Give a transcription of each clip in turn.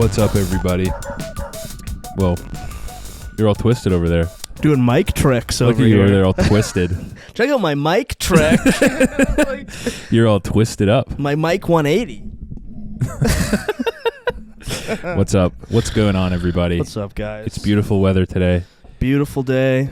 What's up, everybody? Well, you're all twisted over there. Doing mic tricks Look over at you here. over there all twisted. Check out my mic trick. You're all twisted up. My mic 180. What's up? What's going on, everybody? What's up, guys? It's beautiful weather today. Beautiful day.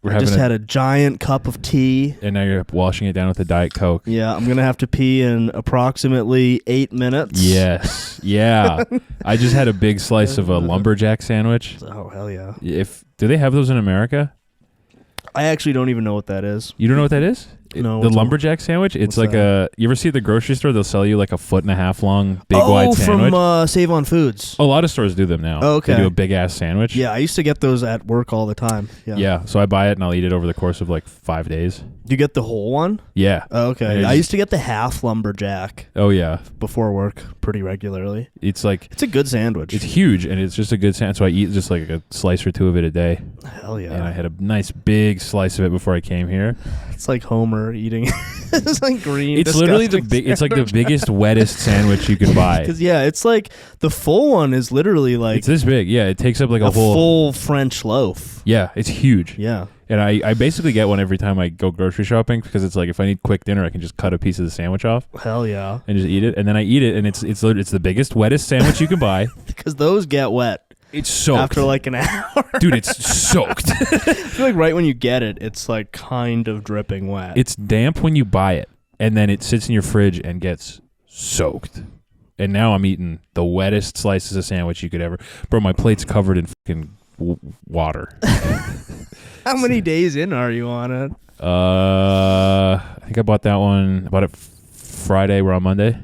I just had a giant cup of tea. And now you're washing it down with a Diet Coke. Yeah, I'm going to have to pee in approximately 8 minutes. Yes. Yeah. I just had a big slice of a lumberjack sandwich. Oh, hell yeah. Do they have those in America? I actually don't even know what that is. You don't know what that is? No. The lumberjack sandwich? It's like that? you ever see at the grocery store, they'll sell you like a 1.5 foot long, big wide sandwich? Oh, from Save on Foods. A lot of stores do them now. Oh, okay. They do a big ass sandwich. Yeah, I used to get those at work all the time. Yeah. So I buy it and I'll eat it over the course of like 5 days. Do you get the whole one? Yeah. Oh, okay. I used to get the half lumberjack. Oh, yeah. Before work pretty regularly. It's a good sandwich. It's huge and it's just a good sandwich. So I eat just like a slice or two of it a day. Hell yeah. And I had a nice big slice of it before I came here. It's like Homer eating. It's like green. It's literally it's like the biggest, wettest sandwich you can buy. Because it's like the full one is literally like it's this big. Yeah, it takes up like a whole full French loaf. Yeah, it's huge. Yeah. And I basically get one every time I go grocery shopping because it's like if I need quick dinner, I can just cut a piece of the sandwich off. Hell yeah. And just eat it. And then I eat it, and it's the biggest, wettest sandwich you can buy. Because those get wet. It's soaked. After like an hour. Dude, it's soaked. I feel like right when you get it, it's like kind of dripping wet. It's damp when you buy it, and then it sits in your fridge and gets soaked. And now I'm eating the wettest slices of sandwich you could ever. Bro, my plate's covered in fucking water. How many days in are you on it? I think I bought that one. I bought it Friday. We're on Monday.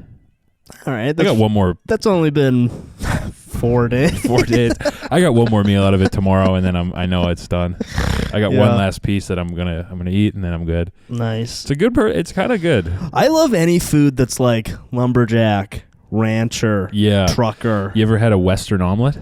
All right. I got one more. That's only been 4 days. 4 days. I got one more meal out of it tomorrow, and then I know it's done. I got one last piece that I'm gonna eat, and then I'm good. Nice. It's a good. It's kind of good. I love any food that's like lumberjack, rancher, trucker. You ever had a Western omelet?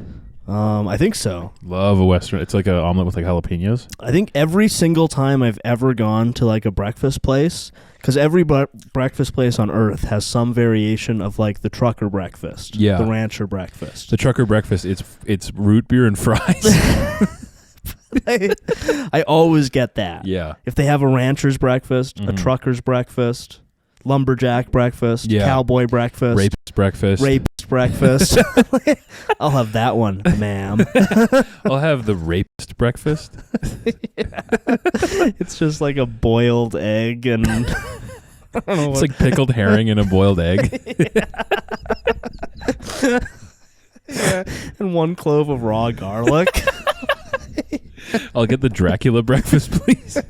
I think so. Love a Western. It's like an omelet with like jalapenos. I think every single time I've ever gone to like a breakfast place, because every breakfast place on earth has some variation of like the trucker breakfast, the rancher breakfast. The trucker breakfast, it's root beer and fries. I always get that. Yeah. If they have a rancher's breakfast, a trucker's breakfast, lumberjack breakfast, cowboy breakfast, rapist breakfast, I'll have that one, ma'am. I'll have the rapist breakfast. It's just like a boiled egg and I don't know. It's like pickled herring and a boiled egg. And 1 clove of raw garlic. I'll get the Dracula breakfast, please.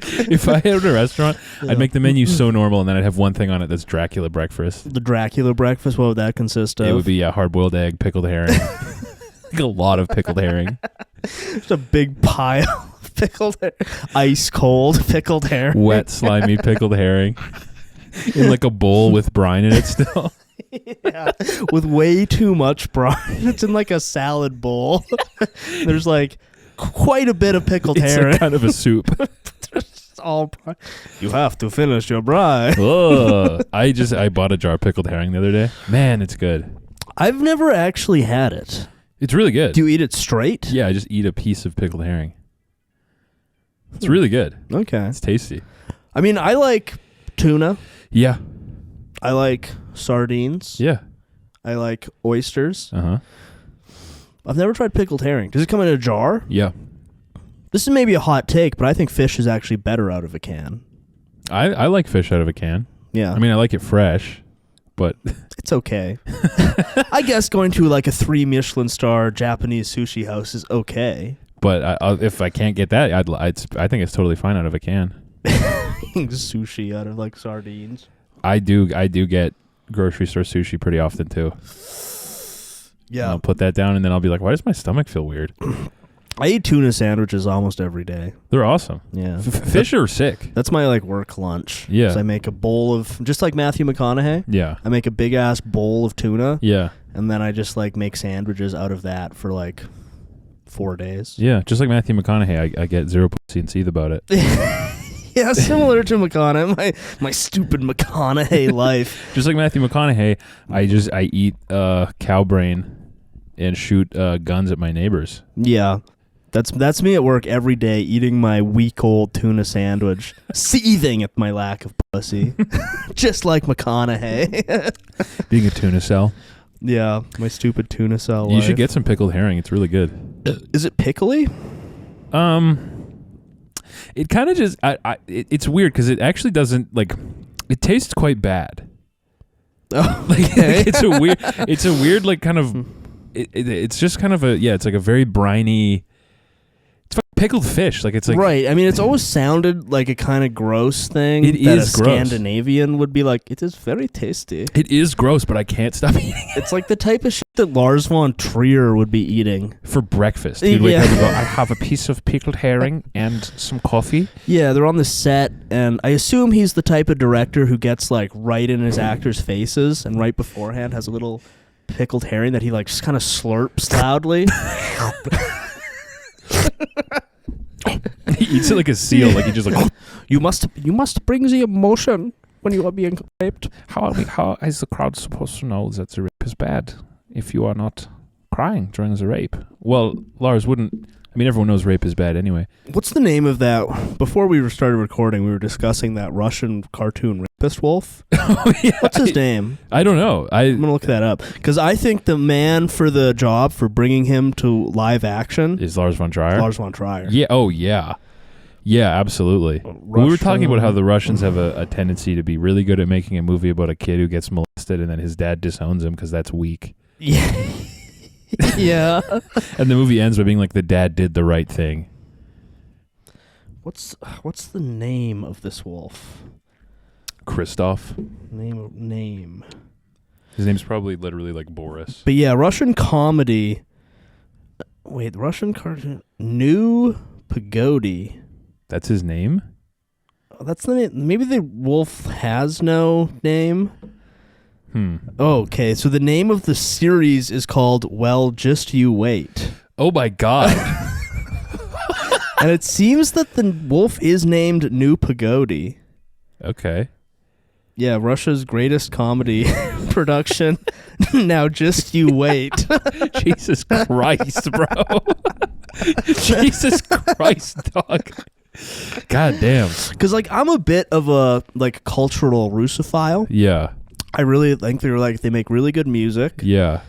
If I had a restaurant, I'd make the menu so normal, and then I'd have one thing on it that's Dracula breakfast. The Dracula breakfast, what would that consist of? It would be hard-boiled egg, pickled herring. Like a lot of pickled herring. Just a big pile of pickled herring. Ice cold pickled herring. Wet, slimy pickled herring. In like a bowl with brine in it still. Yeah, with way too much brine. It's in like a salad bowl. There's like quite a bit of pickled herring. It's kind of a soup. All you have to finish your brine. I bought a jar of pickled herring the other day. Man, it's good. I've never actually had it. It's really good. Do you eat it straight? Yeah, I just eat a piece of pickled herring. It's really good. Okay. It's tasty. I mean, I like tuna. Yeah. I like sardines. Yeah. I like oysters. Uh-huh. I've never tried pickled herring. Does it come in a jar? Yeah. This is maybe a hot take, but I think fish is actually better out of a can. I like fish out of a can. Yeah. I mean, I like it fresh, but it's okay. I guess going to like a 3 Michelin star Japanese sushi house is okay. But if I can't get that, I think it's totally fine out of a can. Sushi out of like sardines. I do get grocery store sushi pretty often too. Yeah. And I'll put that down and then I'll be like, why does my stomach feel weird? I eat tuna sandwiches almost every day. They're awesome. Yeah. Fish are sick. That's my like work lunch. Yeah. So I make a bowl of, just like Matthew McConaughey. Yeah. I make a big ass bowl of tuna. Yeah. And then I just like make sandwiches out of that for like 4 days. Yeah. Just like Matthew McConaughey, I get zero pussy and seethe about it. Yeah, similar to McConaughey, my stupid McConaughey life. Just like Matthew McConaughey, I eat cow brain and shoot guns at my neighbors. Yeah. That's me at work every day, eating my week-old tuna sandwich, seething at my lack of pussy, just like McConaughey. Being a tuna cell. Yeah, my stupid tuna cell. You should get some pickled herring. It's really good. Is it pickly? It kind of just it's weird because it actually doesn't like. It tastes quite bad. Oh, okay. It's a weird like kind of. It's just kind of it's like a very briny. It's like pickled fish. Like it's like right. I mean, it's always sounded like a kind of gross thing. It that is a gross. Scandinavian would be like. It is very tasty. It is gross, but I can't stop eating it. It's like the type of shit that Lars von Trier would be eating for breakfast. He'd wake up and go, I have a piece of pickled herring and some coffee. Yeah, they're on the set, and I assume he's the type of director who gets like right in his actors' faces, and right beforehand has a little pickled herring that he like just kind of slurps loudly. He eats it like a seal. Like he just like you must bring the emotion when you are being raped. How is the crowd supposed to know that the rape is bad if you are not crying during the rape? Well, Lars wouldn't. I mean, everyone knows rape is bad anyway. What's the name of that? Before we started recording, we were discussing that Russian cartoon rapist wolf. Oh, yeah. What's his name? I don't know. I'm going to look that up. Because I think the man for the job for bringing him to live action is Lars von Trier. Lars von Trier. Yeah. Oh, yeah. Yeah, absolutely. We were talking about how the Russians have a tendency to be really good at making a movie about a kid who gets molested and then his dad disowns him because that's weak. Yeah. Yeah. And the movie ends by being like the dad did the right thing. What's the name of this wolf? Christoph. Name. His name's probably literally like Boris. But yeah, Russian comedy. Wait, Russian cartoon. New Pagodi. That's his name? Oh, that's the name. Maybe the wolf has no name. Okay, so the name of the series is called Well, Just You Wait. Oh my God. And it seems that the wolf is named New Pagodi. Okay. Yeah, Russia's greatest comedy production. Now just you wait. Jesus Christ, bro. Jesus Christ, dog. God damn. Because like I'm a bit of a like cultural Russophile. Yeah. I really think they make really good music. Yeah.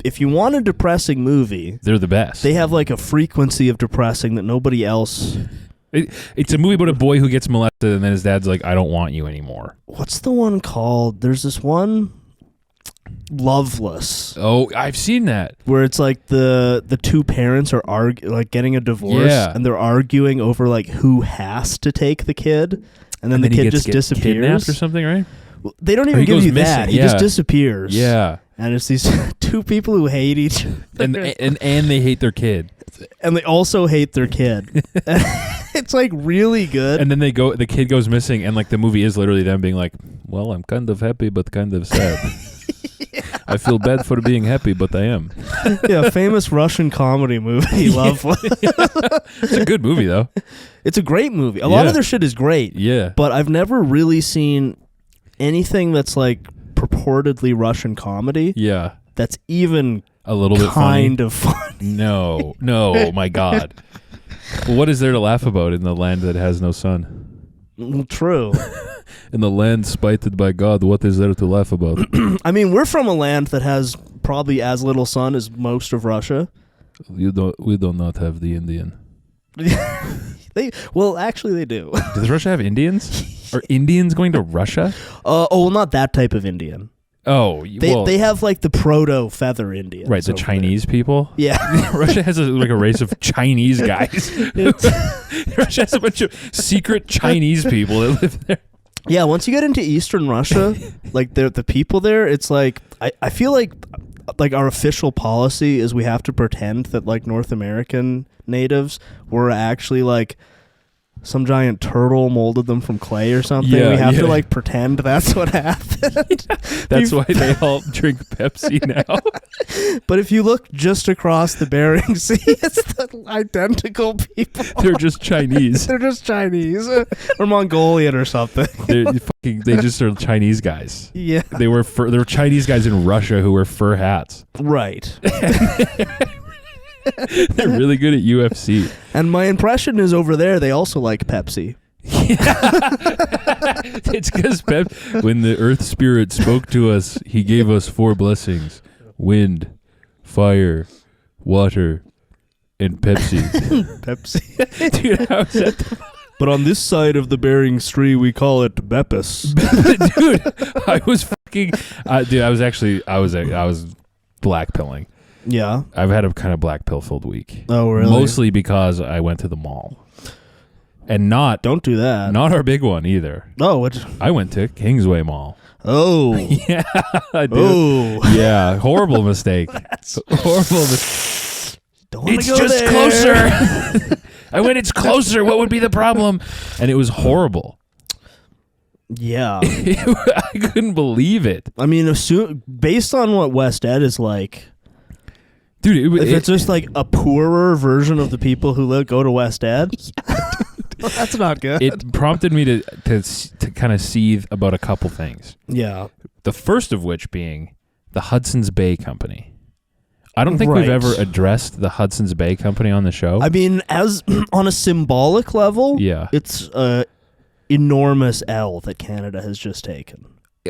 If you want a depressing movie, they're the best. They have like a frequency of depressing that nobody else. It's a movie about a boy who gets molested and then his dad's like, I don't want you anymore. What's the one called? There's this one, Loveless. Oh, I've seen that. Where it's like the two parents are getting a divorce, and they're arguing over like who has to take the kid, and then the kid just disappears kidnapped or something, right? Well, they don't even give you that. He just disappears. Yeah. And it's these two people who hate each other. And they hate their kid. And they also hate their kid. It's like really good. And then the kid goes missing, and like the movie is literally them being like, well, I'm kind of happy but kind of sad. Yeah. I feel bad for being happy, but I am. Yeah, famous Russian comedy movie. Loveless. It's a good movie though. It's a great movie. A lot of their shit is great. Yeah. But I've never really seen anything that's like purportedly Russian comedy. Yeah. That's even a little bit kind of funny. No, my God. Well, what is there to laugh about in the land that has no sun? True. In the land spited by God, what is there to laugh about? I mean, we're from a land that has probably as little sun as most of Russia. We do not have the Indian. Actually they do. Does Russia have Indians? Are Indians going to Russia? Well, not that type of Indian. Oh, they have like the proto feather Indians, right? The Chinese people. Yeah, Russia has a race of Chinese guys. Russia has a bunch of secret Chinese people that live there. Yeah, once you get into Eastern Russia, like the people there, it's like I feel like our official policy is we have to pretend that like North American natives were actually like some giant turtle molded them from clay or something. Yeah, we have to like pretend that's what happened. That's why they all drink Pepsi now. But if you look just across the Bering Sea, it's the identical people. They're just Chinese. They're just Chinese or Mongolian or something. They just are Chinese guys. Yeah, they were Chinese guys in Russia who wear fur hats. Right. They're really good at UFC. And my impression is over there they also like Pepsi. It's because when the Earth Spirit spoke to us, he gave us 4 blessings: wind, fire, water, and Pepsi. Pepsi. Dude, I was at but on this side of the Bering Strait, we call it Beppis. Dude, I was fucking... dude, I was black pilling. Yeah. I've had a kind of black pill filled week. Oh, really? Mostly because I went to the mall. And don't do that. Not our big one either. Oh, I went to Kingsway Mall. Oh. Yeah, I did. Oh. Yeah, horrible mistake. Horrible mistake. Don't want to go just there. Closer. I went, it's closer. What would be the problem? And it was horrible. Yeah. I couldn't believe it. I mean, based on what West Ed is like, dude, if it's just like a poorer version of the people who go to West Ed, well, that's not good. It prompted me to kind of seethe about a couple things. Yeah. The first of which being the Hudson's Bay Company. I don't think we've ever addressed the Hudson's Bay Company on the show. I mean, as on a symbolic level, yeah, it's a enormous L that Canada has just taken.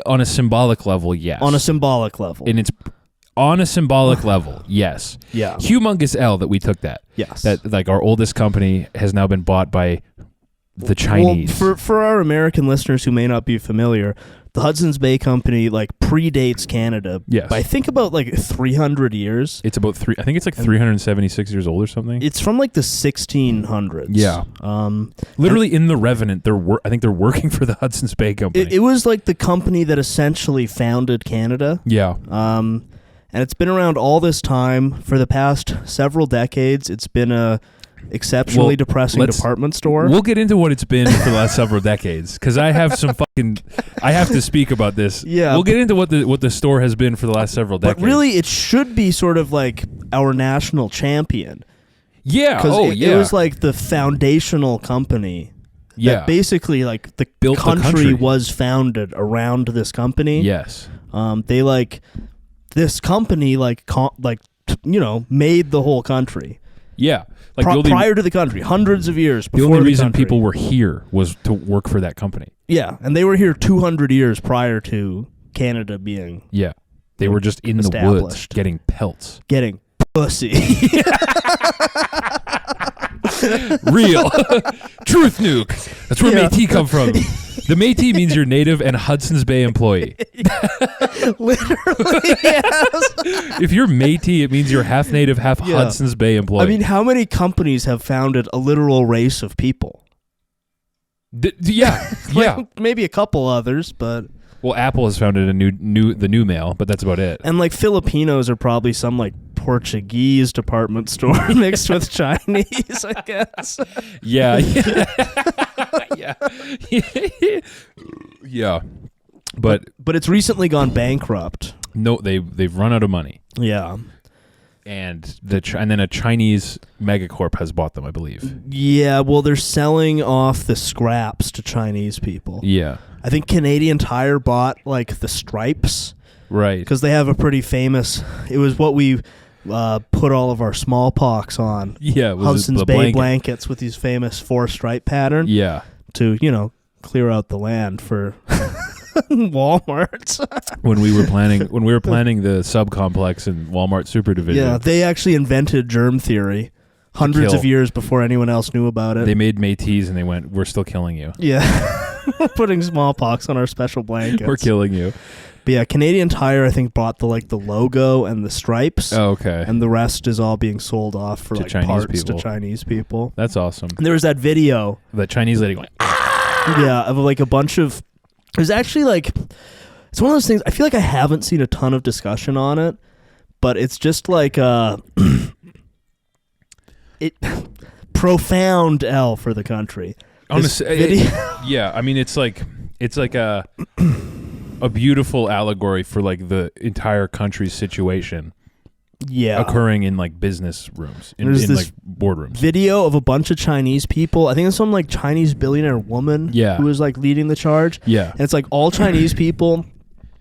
On a symbolic level, yes. On a symbolic level. And it's on a symbolic level, yes. Yeah. Humongous L that we took that. Yes. That like our oldest company has now been bought by the Chinese. Well, for our American listeners who may not be familiar, the Hudson's Bay Company like predates Canada by I think about like 300 years. It's about I think it's like 376 years old or something. It's from like the 1600s. Yeah. Literally in The Revenant, I think they're working for the Hudson's Bay Company. It was like the company that essentially founded Canada. Yeah. And it's been around all this time for the past several decades. It's been a exceptionally depressing department store. We'll get into what it's been for the last several decades because I have I have to speak about this. Yeah, we'll get into what the store has been for the last several decades. But really, it should be sort of like our national champion. Yeah, because it was like the foundational company. Yeah, that basically like the country was founded around this company. Yes, they like this company made the whole country. Yeah. Like prior to the country, hundreds of years before the only reason people were here was to work for that company. Yeah, and they were here 200 years prior to Canada being. Yeah, they were just in the woods getting pelts, getting pussy. Real truth nuke. That's where Métis come from. The Métis means you're native and Hudson's Bay employee. Literally, yes. If you're Métis, it means you're half native, half Hudson's Bay employee. I mean, how many companies have founded a literal race of people? Yeah, yeah. Maybe a couple others, but... Well, Apple has founded the new mail, but that's about it. And like Filipinos are probably some like Portuguese department store mixed with Chinese, I guess. Yeah. Yeah. But it's recently gone bankrupt. No, they've run out of money. Yeah. And then a Chinese megacorp has bought them, I believe. Yeah, well, they're selling off the scraps to Chinese people. Yeah. I think Canadian Tire bought like the stripes. Right. Because they have a pretty famous... It was what we put all of our smallpox on. Yeah. Hudson's Bay blankets with these famous 4-stripe pattern. Yeah. To, clear out the land for... Walmart. when we were planning the subcomplex in Walmart Super Division. Yeah, they actually invented germ theory hundreds of years before anyone else knew about it. They made Métis and they went, "We're still killing you." Yeah. We're putting smallpox on our special blankets. We're killing you. But yeah, Canadian Tire I think bought the logo and the stripes. Oh, okay. And the rest is all being sold off for parts to Chinese people. That's awesome. And there was that video. The Chinese lady going, "Ah!" Yeah, of like a bunch of... There's actually it's one of those things, I feel like I haven't seen a ton of discussion on it, but it's just like profound L for the country. video. Yeah, I mean it's like a beautiful allegory for like the entire country's situation. Yeah, occurring in like business rooms, in like boardrooms. Video of a bunch of Chinese people. I think it's some like Chinese billionaire woman. Yeah. Who was like leading the charge. Yeah, and it's like all Chinese people.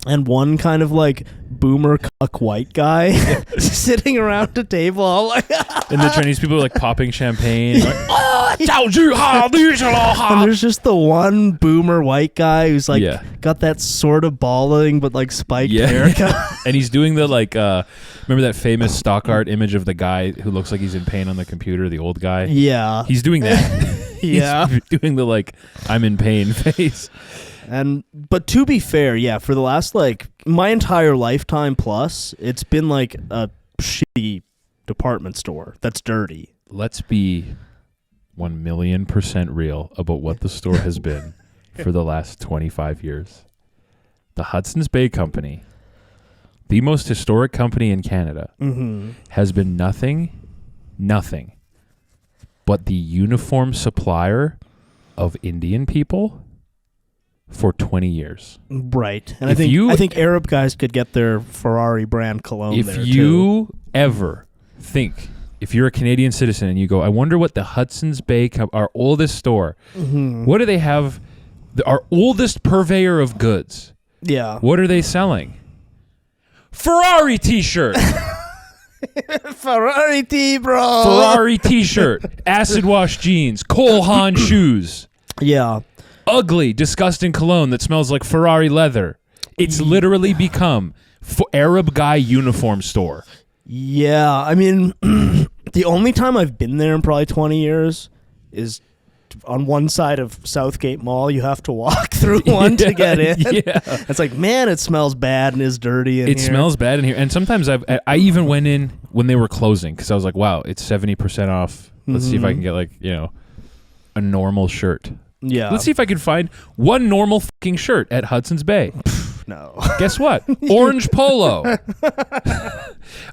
And one kind of like boomer cuck white guy sitting around a table, all like, and the Chinese people are like popping champagne. Like, and there's just the one boomer white guy who's like got that sort of balding but like spiked haircut. And he's doing the like, remember that famous stock art image of the guy who looks like he's in pain on the computer, the old guy? Yeah. He's doing that. He's doing the like, I'm in pain face. But to be fair, for the last like my entire lifetime plus, it's been like a shitty department store that's dirty. Let's be 1,000,000% real about what the store has been for the last 25 years. The Hudson's Bay Company, the most historic company in Canada, has been nothing but the uniform supplier of Indian people for 20 years. Right. And I think Arab guys could get their Ferrari brand cologne there too. If you ever think, if you're a Canadian citizen and you go, I wonder what the Hudson's Bay, our oldest store, what do they have? Our oldest purveyor of goods. Yeah. What are they selling? Ferrari t-shirt. Ferrari tee, bro. Ferrari t-shirt. Acid wash jeans. Cole Haan shoes. Yeah. Ugly, disgusting cologne that smells like Ferrari leather. It's literally become Arab guy uniform store. Yeah, I mean, the only time I've been there in probably 20 years is on one side of Southgate Mall. You have to walk through one to get in. Yeah. It's like, man, it smells bad and is dirty in here. It smells bad in here. And sometimes I even went in when they were closing because I was like, wow, it's 70% off. Let's see if I can get like, a normal shirt. Yeah. Let's see if I can find one normal fucking shirt at Hudson's Bay. No. Guess what? Orange polo.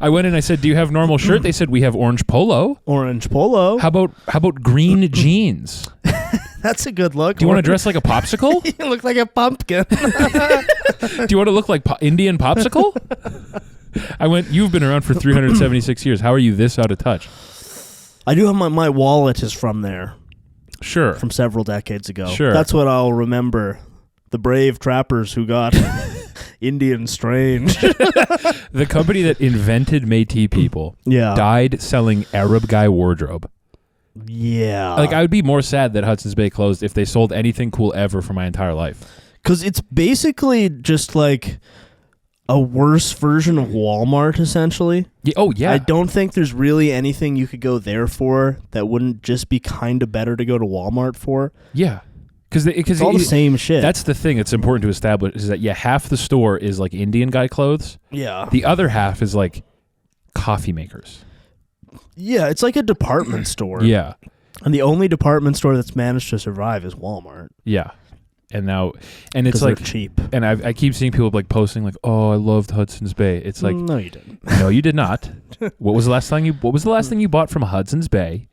I went in and I said, do you have normal shirt? They said, we have orange polo. Orange polo. How about green jeans? That's a good look. Do you want to dress like a popsicle? You look like a pumpkin. Do you want to look like Indian popsicle? I went, you've been around for 376 years. How are you this out of touch? I do have my wallet is from there. Sure. From several decades ago. Sure. That's what I'll remember. The brave trappers who got Indian strange. The company that invented Métis people died selling Arab guy wardrobe. Yeah. Like, I would be more sad that Hudson's Bay closed if they sold anything cool ever for my entire life. Because it's basically just like a worse version of Walmart, essentially. Yeah, oh, yeah. I don't think there's really anything you could go there for that wouldn't just be kind of better to go to Walmart for. Yeah. Because it's all the same shit. That's the thing that's important to establish is that, half the store is like Indian guy clothes. Yeah. The other half is like coffee makers. Yeah, it's like a department store. Yeah. And the only department store that's managed to survive is Walmart. Yeah. And it's like cheap. And I keep seeing people like posting like, "Oh, I loved Hudson's Bay." It's like, no, you didn't. No, you did not. What was the last thing you bought from Hudson's Bay?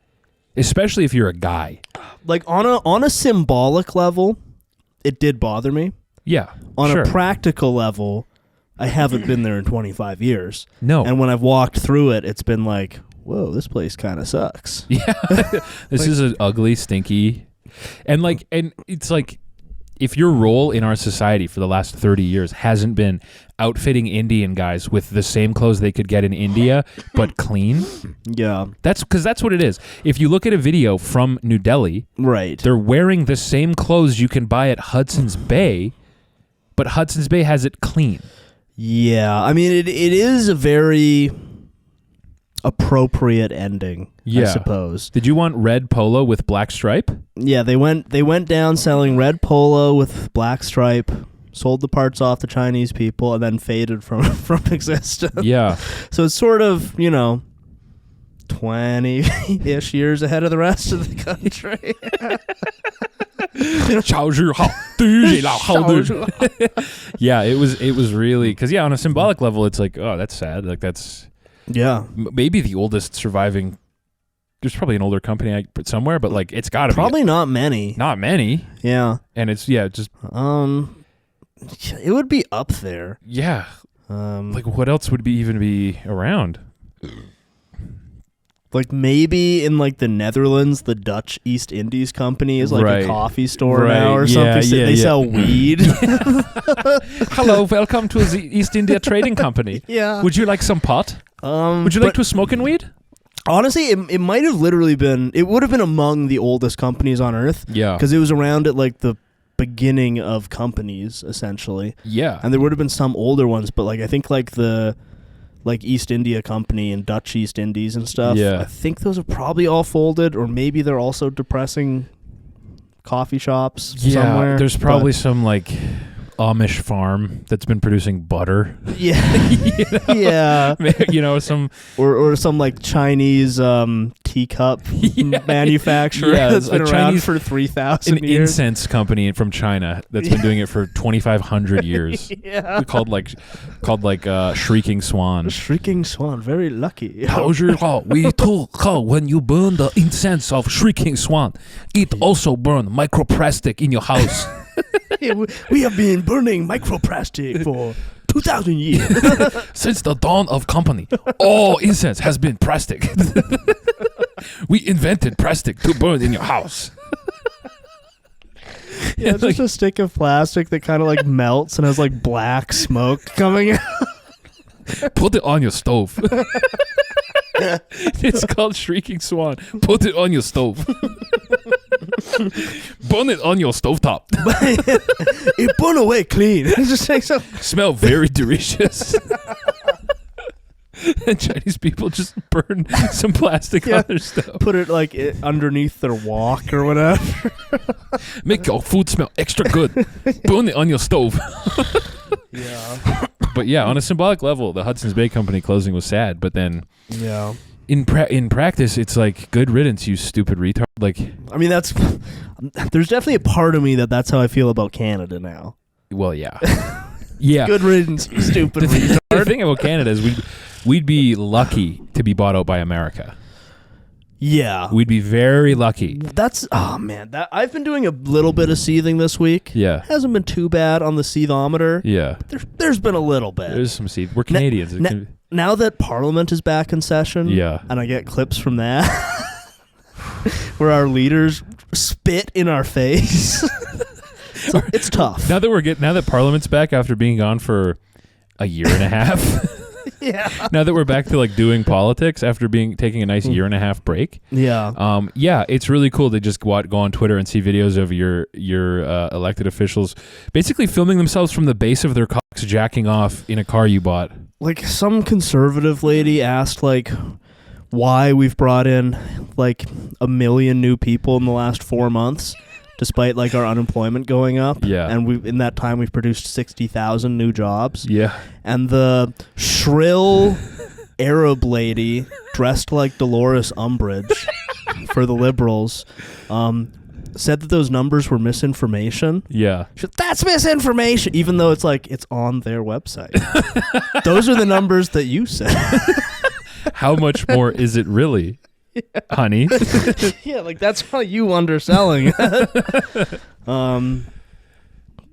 Especially if you're a guy. Like on a symbolic level, it did bother me. Yeah. On a practical level, I haven't been there in 25 years. No. And when I've walked through it, it's been like, whoa, this place kind of sucks. Yeah. This is an ugly, stinky. And it's like, if your role in our society for the last 30 years hasn't been outfitting Indian guys with the same clothes they could get in India, but clean. Yeah. That's because that's what it is. If you look at a video from New Delhi, right, they're wearing the same clothes you can buy at Hudson's Bay, but Hudson's Bay has it clean. Yeah. I mean, it is a very appropriate ending, I suppose. Did you want red polo with black stripe? Yeah, they went down selling red polo with black stripe, sold the parts off to Chinese people, and then faded from existence. Yeah. So it's sort of, 20-ish years ahead of the rest of the country. Yeah, it was really, because on a symbolic level, it's like, oh, that's sad. Like that's... Yeah. Maybe the oldest surviving there's probably an older company I put somewhere, but like it's got to be probably not many. Not many. Yeah. And it's just it would be up there. Yeah. Like what else would even be around? Like maybe in like the Netherlands, the Dutch East Indies Company is like a coffee store now or something. They sell weed. Hello, welcome to the East India Trading Company. Yeah. Would you like some pot? Would you like to smoke in weed? Honestly, it might have literally been. It would have been among the oldest companies on Earth. Yeah. Because it was around at like the beginning of companies, essentially. Yeah. And there would have been some older ones, but like I think like the East India Company and Dutch East Indies and stuff. Yeah. I think those are probably all folded, or maybe they're also depressing coffee shops somewhere. There's probably some like Amish farm that's been producing butter. Yeah. Yeah. Some or some like Chinese teacup manufacturer that's been around for 3,000 years. An incense company from China that's been doing it for 2,500 years. Yeah. Called Shrieking Swan. Shrieking Swan, very lucky. We told when you burn the incense of Shrieking Swan, it also burn microplastic in your house. We have been burning microplastic for 2,000 years. Since the dawn of company, all incense has been plastic. We invented plastic to burn in your house. Yeah, it's just a stick of plastic that kind of like melts and has like black smoke coming out. Put it on your stove. It's called Shrieking Swan. Put it on your stove. Burn it on your stovetop. It burn away clean. It just takes up. Smell very delicious. And Chinese people just burn some plastic on their stove. Put it like underneath their wok or whatever. Make your food smell extra good. Burn it on your stove. Yeah. But yeah, on a symbolic level, the Hudson's Bay Company closing was sad. But then, yeah, in practice, it's like good riddance, you stupid retard. Like, I mean, there's definitely a part of me that's how I feel about Canada now. Well, yeah, yeah. Good riddance, you stupid retard. The thing about Canada is we'd be lucky to be bought out by America. Yeah, we'd be very lucky. I've been doing a little bit of seething this week. Yeah, hasn't been too bad on the seethometer. Yeah, there's been a little bit. There's some seeth. We're Canadians. Now that Parliament is back in session, yeah, and I get clips from that where our leaders spit in our face. So it's tough. Now that Parliament's back after being gone for a year and a half. Yeah. Now that we're back to like doing politics after taking a nice year and a half break. Yeah. Yeah, it's really cool to just go on Twitter and see videos of your elected officials basically filming themselves from the base of their cocks jacking off in a car you bought. Like some conservative lady asked like why we've brought in like 1 million new people in the last 4 months. Despite like our unemployment going up, yeah, and in that time we've produced 60,000 new jobs, yeah, and the shrill Arab lady dressed like Dolores Umbridge for the Liberals said that those numbers were misinformation. Yeah, she said, that's misinformation, even though it's on their website. Those are the numbers that you said. How much more is it really? Yeah. Honey. Yeah, like that's how you underselling it.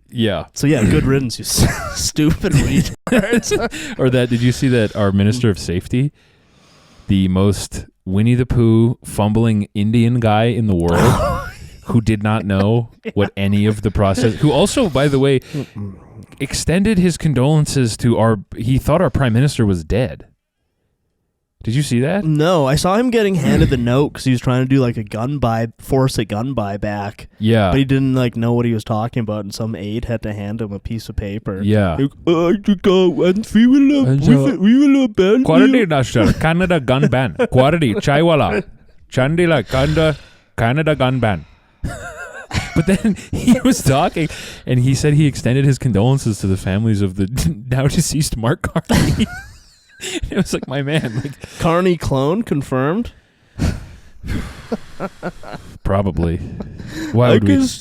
Yeah. So yeah, good riddance, you stupid retards. Or did you see that our Minister of Safety, the most Winnie the Pooh fumbling Indian guy in the world, who did not know what any of the process, who also, by the way, extended his condolences to he thought our Prime Minister was dead. Did you see that? No, I saw him getting handed the note because he was trying to do like force a gun buyback. Yeah. But he didn't like know what he was talking about, and some aide had to hand him a piece of paper. Yeah. We will ban Quality national Canada gun ban. Quality chaiwala. Chandila Canada gun ban. But then he was talking, and he said he extended his condolences to the families of the now deceased Mark Carney. It was like, my man, like Carney clone confirmed. Probably. Why would we? It is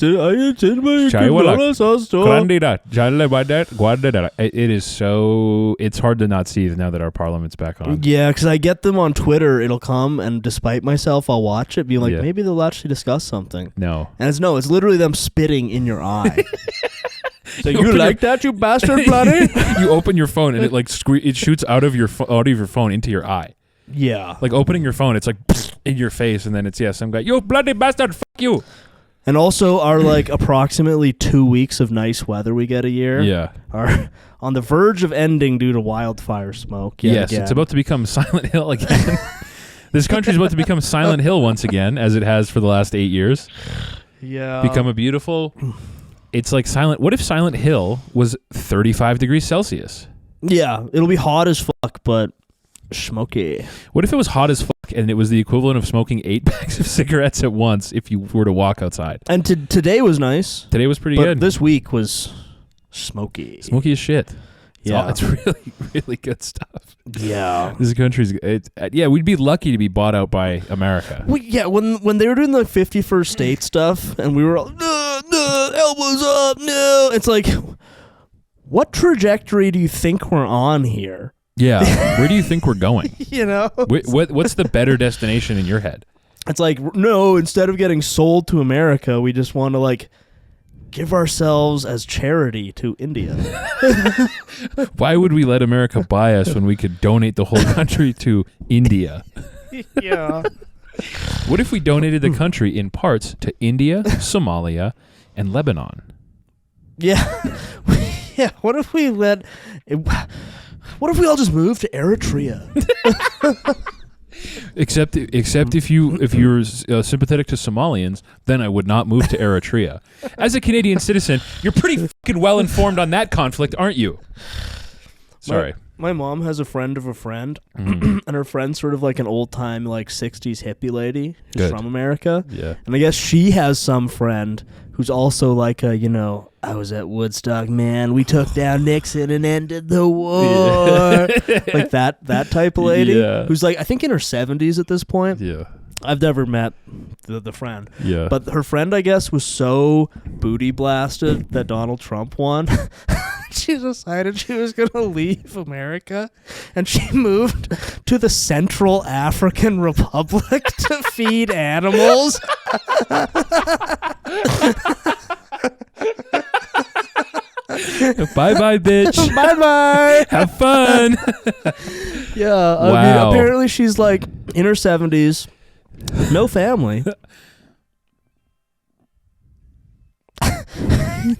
so. It's hard to not see now that our parliament's back on. Yeah, because I get them on Twitter. It'll come, and despite myself, I'll watch it, be like, maybe they'll actually discuss something. No. And it's literally them spitting in your eye. So you like that, you bastard, bloody? You open your phone and it like it shoots out of your phone into your eye. Yeah. Like opening your phone, it's like in your face, and then it's some guy, you bloody bastard, fuck you. And also our like approximately 2 weeks of nice weather we get a year are on the verge of ending due to wildfire smoke. Yes, again. It's about to become Silent Hill again. This country's about to become Silent Hill once again, as it has for the last 8 years. Yeah. Become a beautiful... It's like what if Silent Hill was 35 degrees Celsius? Yeah, it'll be hot as fuck, but smoky. What if it was hot as fuck and it was the equivalent of smoking 8 packs of cigarettes at once if you were to walk outside? And today was nice. Today was pretty but good. This week was smoky. Smoky as shit. It's really, really good stuff. Yeah. This country's... we'd be lucky to be bought out by America. Well, yeah, when they were doing the 51st state stuff and we were all, no, elbows up, no. It's like, what trajectory do you think we're on here? Yeah. Where do you think we're going? What's the better destination in your head? It's like, no, instead of getting sold to America, we just want to like... give ourselves as charity to India. Why would we let America buy us when we could donate the whole country to India? Yeah. What if we donated the country in parts to India, Somalia, and Lebanon? Yeah. Yeah. What if we all just moved to Eritrea? Except if you're sympathetic to Somalians, then I would not move to Eritrea. As a Canadian citizen, you're pretty fucking well informed on that conflict, aren't you? Sorry. My mom has a friend of a friend, and her friend's sort of like an old time like 60s hippie lady who's from America. Yeah. And I guess she has some friend who's also like a, I was at Woodstock, man. We took down Nixon and ended the war. Like that type of lady who's like, I think in her 70s at this point. Yeah. I've never met the friend. Yeah. But her friend, I guess, was so booty blasted that Donald Trump won. She decided she was going to leave America, and she moved to the Central African Republic to feed animals. Bye-bye, bitch. Bye-bye. Have fun. Yeah. I mean, apparently she's like in her 70s. No family.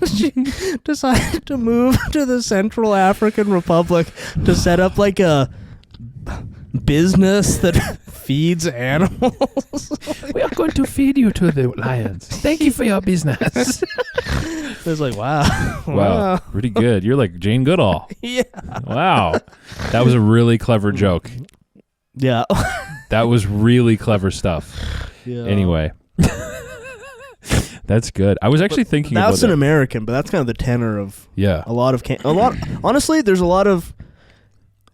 She decided to move to the Central African Republic to set up like a business that feeds animals. We are going to feed you to the lions. Thank you for your business. It was like, wow. Wow. Pretty good. You're like Jane Goodall. Yeah. Wow. That was a really clever joke. Yeah. That was really clever stuff. Yeah. Anyway. That's good. I was actually thinking about that. That's an American, but that's kind of the tenor of a lot of honestly, there's a lot of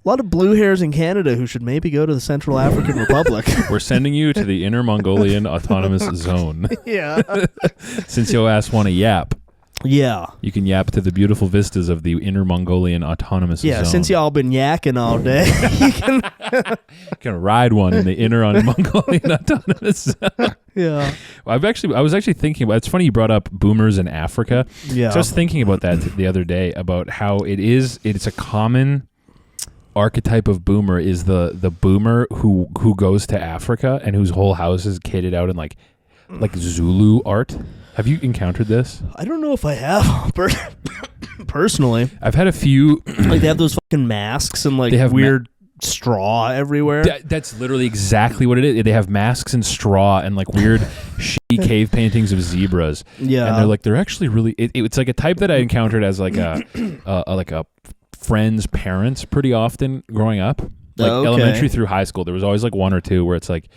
blue hairs in Canada who should maybe go to the Central African Republic. We're sending you to the Inner Mongolian Autonomous Zone. Yeah. Since your ass want to yap. Yeah. You can yap to the beautiful vistas of the Inner Mongolian Autonomous Zone. Yeah, since y'all been yakking all day, you can ride one in the Inner Mongolian Autonomous Zone. Yeah. I was actually thinking about, it's funny you brought up boomers in Africa. Yeah. So I was thinking about that the other day, about how it's a common archetype of boomer is the boomer who goes to Africa and whose whole house is kitted out in like Zulu art. Have you encountered this? I don't know if I have personally. I've had a few. Like they have those fucking masks and like they have weird straw everywhere. That's literally exactly what it is. They have masks and straw and like weird shitty cave paintings of zebras. Yeah, and they're actually really. It's like a type that I encountered as like a friend's parents pretty often growing up. Like elementary through high school, there was always like one or two where it's like,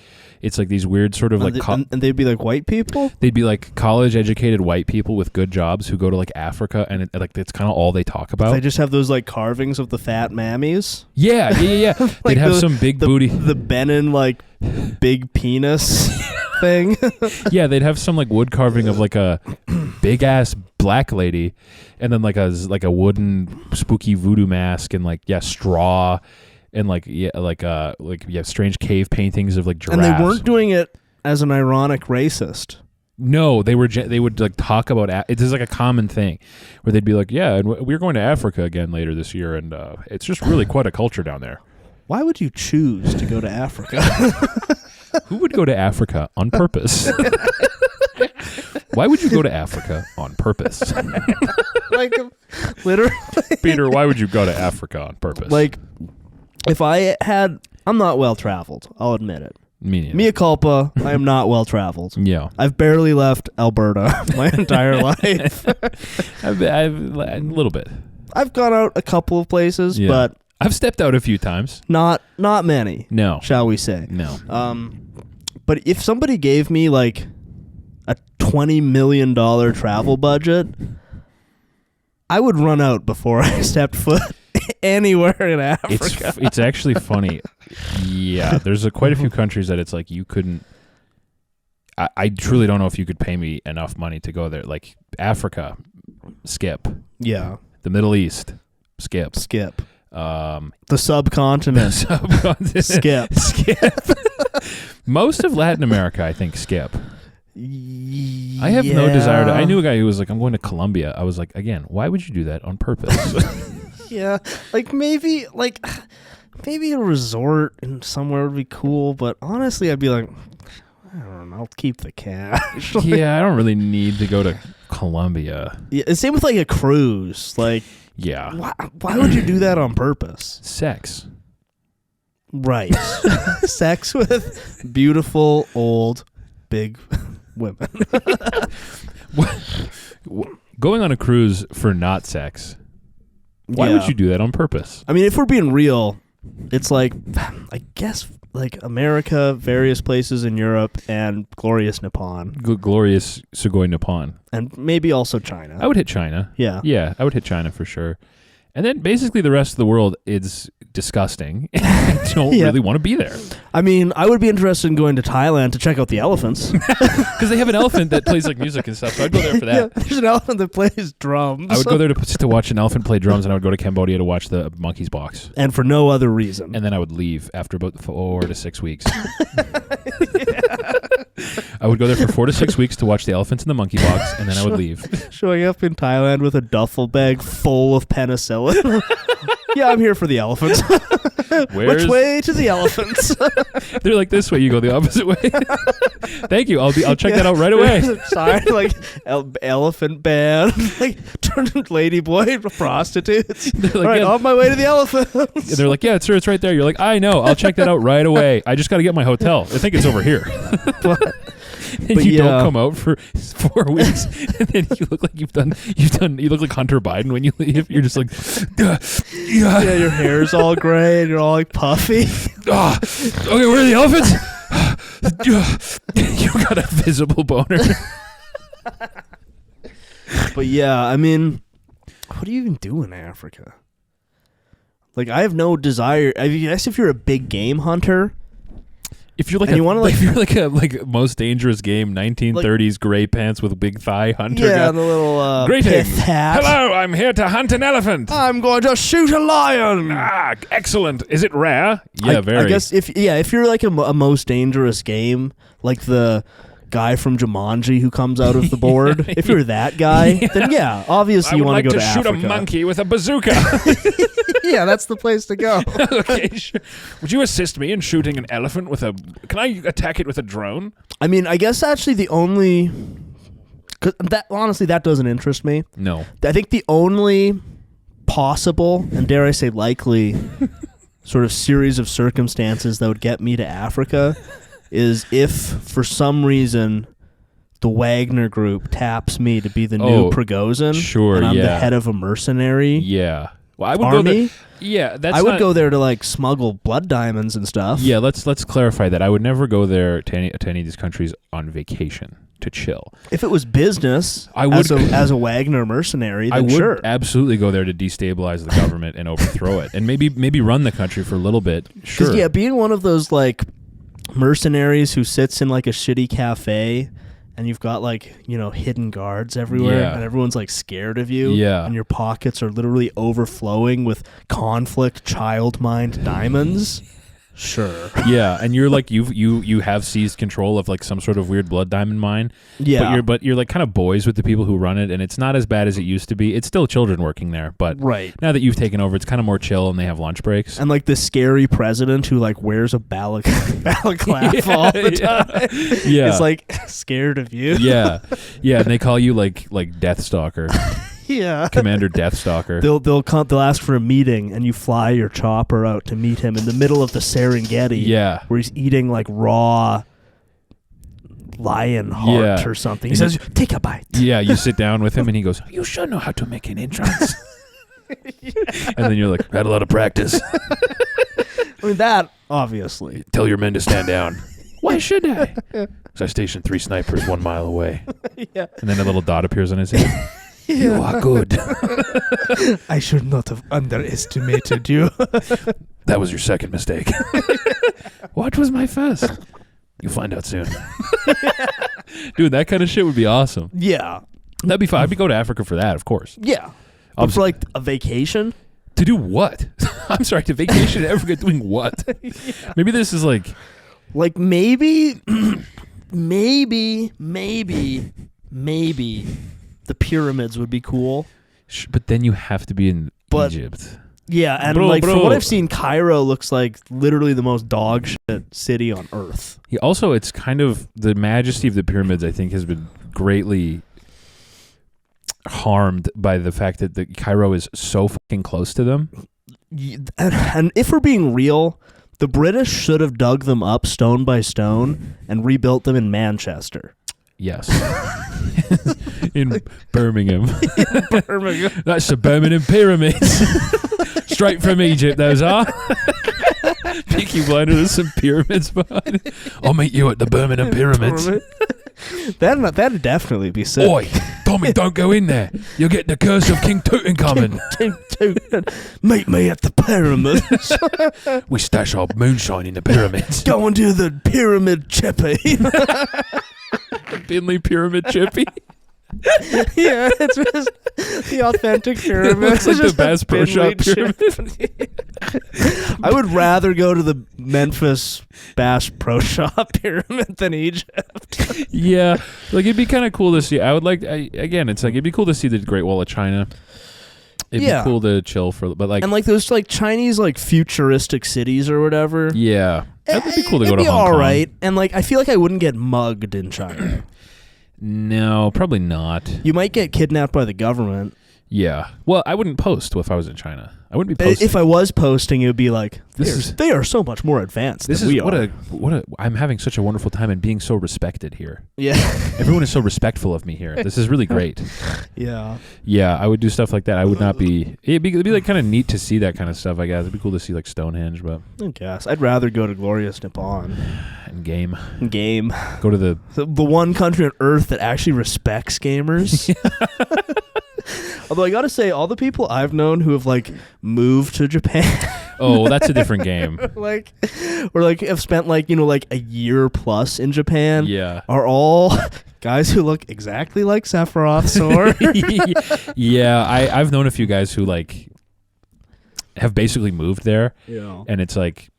It's like these weird sort of like and they'd be like white people. They'd be like college educated white people with good jobs who go to like Africa, and like it's kind of all they talk about. They just have those like carvings of the fat mammies. Yeah. Like They'd have some big booty, the Benin like big penis thing. Yeah, they'd have some like wood carving of like a big ass black lady, and then like a wooden spooky voodoo mask, and like straw. And strange cave paintings of like giraffes. And they weren't doing it as an ironic racist. No, they would like talk about it is like a common thing where they'd be like, yeah, and we're going to Africa again later this year, and it's just really quite a culture down there. Why would you choose to go to Africa? Who would go to Africa on purpose? Why would you go to Africa on purpose? Like literally, Peter, why would you go to Africa on purpose? Like, if I'm not well traveled. I'll admit it. Mea culpa. I am not well traveled. Yeah, I've barely left Alberta my entire life. I've a little bit. I've gone out a couple of places, but I've stepped out a few times. Not many. No, shall we say? No. But if somebody gave me like a $20 million travel budget, I would run out before I stepped foot anywhere in Africa. It's actually funny. Yeah, there's quite a few countries that it's like you couldn't. I truly don't know if you could pay me enough money to go there. Like Africa, skip. Yeah. The Middle East, skip. The subcontinent, skip. Most of Latin America, I think, skip. I have no desire to. I knew a guy who was like, I'm going to Colombia. I was like, again, why would you do that on purpose? Yeah, like maybe a resort in somewhere would be cool, but honestly, I'd be like, I don't know, I'll keep the cash. Yeah, I don't really need to go to Colombia. Yeah, same with like a cruise. Like, yeah, why would you do that on purpose? Sex. Right. Sex with beautiful old big women. Going on a cruise for not sex. Why would you do that on purpose? I mean, if we're being real, it's like, I guess, like America, various places in Europe, and glorious Nippon. Glorious Sugoi Nippon. And maybe also China. I would hit China. Yeah. Yeah, I would hit China for sure. And then basically the rest of the world is disgusting. I don't really want to be there. I mean, I would be interested in going to Thailand to check out the elephants. Because they have an elephant that plays like music and stuff, so I'd go there for that. Yeah, there's an elephant that plays drums. I would go there to watch an elephant play drums, and I would go to Cambodia to watch the monkeys box. And for no other reason. And then I would leave after about 4 to 6 weeks. I would go there for 4 to 6 weeks to watch the elephants in the monkey box, and then I would leave. Showing up in Thailand with a duffel bag full of penicillin. Yeah, I'm here for the elephants. Which way to the elephants? They're like, this way. You go the opposite way. Thank you. I'll check that out right away. Sorry, like elephant band, like turned ladyboy prostitutes. Like, all right, on my way to the elephants. And they're like, yeah, sir, it's right there. You're like, I know. I'll check that out right away. I just got to get my hotel. I think it's over here. And you don't come out for 4 weeks, and then you look like you look like Hunter Biden when you leave. You're just like, yeah, your hair's all gray and you're all like puffy. Okay, where are the elephants? You got a visible boner. But yeah, I mean, what do you even do in Africa? Like, I have no desire. I guess if you're a big game hunter. If you're like a most dangerous game, 1930s gray pants with a big thigh hunter. Yeah, the little greetings. Hat. Hello, I'm here to hunt an elephant. I'm going to shoot a lion. Excellent. Is it rare? Yeah, very. I guess if you're like a most dangerous game, like the guy from Jumanji who comes out of the board, if you're that guy, then yeah, obviously you want to go to Africa. I would like to shoot a monkey with a bazooka. Yeah, that's the place to go. Okay, sure. Would you assist me in shooting an elephant with a... Can I attack it with a drone? I mean, I guess actually the only... Cause honestly, that doesn't interest me. No. I think the only possible, and dare I say likely, sort of series of circumstances that would get me to Africa is if, for some reason, the Wagner Group taps me to be the new Prigozhin. Sure, and I'm the head of a mercenary. Yeah. Well, I would Army? go there. Yeah, that's. I would not, go there to like smuggle blood diamonds and stuff. Yeah, let's clarify that. I would never go there to any of these countries on vacation to chill. If it was business, I would as a Wagner mercenary, then I would sure. absolutely go there to destabilize the government and overthrow it, and maybe run the country for a little bit. Sure. Yeah, being one of those like mercenaries who sits in like a shitty cafe. And you've got like, hidden guards everywhere, and everyone's like scared of you. Yeah. And your pockets are literally overflowing with conflict child mind diamonds. Sure. Yeah, and you're like you have seized control of like some sort of weird blood diamond mine. Yeah. But you're like kind of boys with the people who run it, and it's not as bad as it used to be. It's still children working there, but right. now that you've taken over, it's kind of more chill, and they have lunch breaks. And like the scary president who like wears a balaclava all the time. Yeah. Is like scared of you. Yeah. And they call you like Deathstalker. Yeah. Commander Deathstalker. They'll ask for a meeting, and you fly your chopper out to meet him in the middle of the Serengeti. Yeah. Where he's eating like raw lion heart or something. He says, "Take a bite." Yeah, you sit down with him, and he goes, "You sure know how to make an entrance." And then you're like, "Had a lot of practice." I mean, that obviously. Tell your men to stand down. Why should I? Because I stationed 3 snipers 1 mile away. Yeah. And then a little dot appears on his head. Yeah. You are good. I should not have underestimated you. That was your second mistake. What was my first? You'll find out soon. Dude, that kind of shit would be awesome. Yeah. That'd be fun. I'd go to Africa for that, of course. Yeah. But for like a vacation? To do what? I'm sorry, to vacation in Africa doing what? Yeah. Maybe this is like maybe the pyramids would be cool. But then you have to be in Egypt. Yeah, and from what I've seen, Cairo looks like literally the most dog shit city on earth. Yeah, also, it's kind of the majesty of the pyramids, I think, has been greatly harmed by the fact that Cairo is so fucking close to them. And if we're being real, the British should have dug them up stone by stone and rebuilt them in Manchester. Yes. In Birmingham. Birmingham. That's the Birmingham pyramids. Straight from Egypt, those are. Peaky Blinders, there's some pyramids behind it. I'll meet you at the Birmingham pyramids. That'd definitely be sick. Oi, Tommy, don't go in there. You'll get the curse of King Tutankhamun. Meet me at the pyramids. We stash our moonshine in the pyramids. Go and do the pyramid chippy. Binley Pyramid Chippy. Yeah, it's just the authentic pyramid. It looks like the Bass Pro Shop pyramid. I would rather go to the Memphis Bass Pro Shop pyramid than Egypt. Yeah, like it'd be kind of cool to see. I would like, again, it's like it'd be cool to see the Great Wall of China. It'd be cool to chill for, but like, and like those like Chinese like futuristic cities or whatever. Yeah, that'd be cool to go to Hong Hong Kong. All right, and like I feel like I wouldn't get mugged in China. No, probably not. You might get kidnapped by the government. Yeah. Well, I wouldn't post if I was in China. I wouldn't be posting. If I was posting, it would be like, they are so much more advanced than we are. I'm having such a wonderful time and being so respected here. Yeah. Everyone is so respectful of me here. This is really great. Yeah. Yeah, I would do stuff like that. I would not be... It'd be like kind of neat to see that kind of stuff, I guess. It'd be cool to see like Stonehenge, but... I guess. I'd rather go to glorious Nippon. And game. Go to the one country on earth that actually respects gamers. Although I gotta say, all the people I've known who have like moved to Japan, well, that's a different game. or have spent like a year plus in Japan. Yeah, are all guys who look exactly like Sephiroth sword. Yeah, I've known a few guys who like have basically moved there. Yeah, and it's like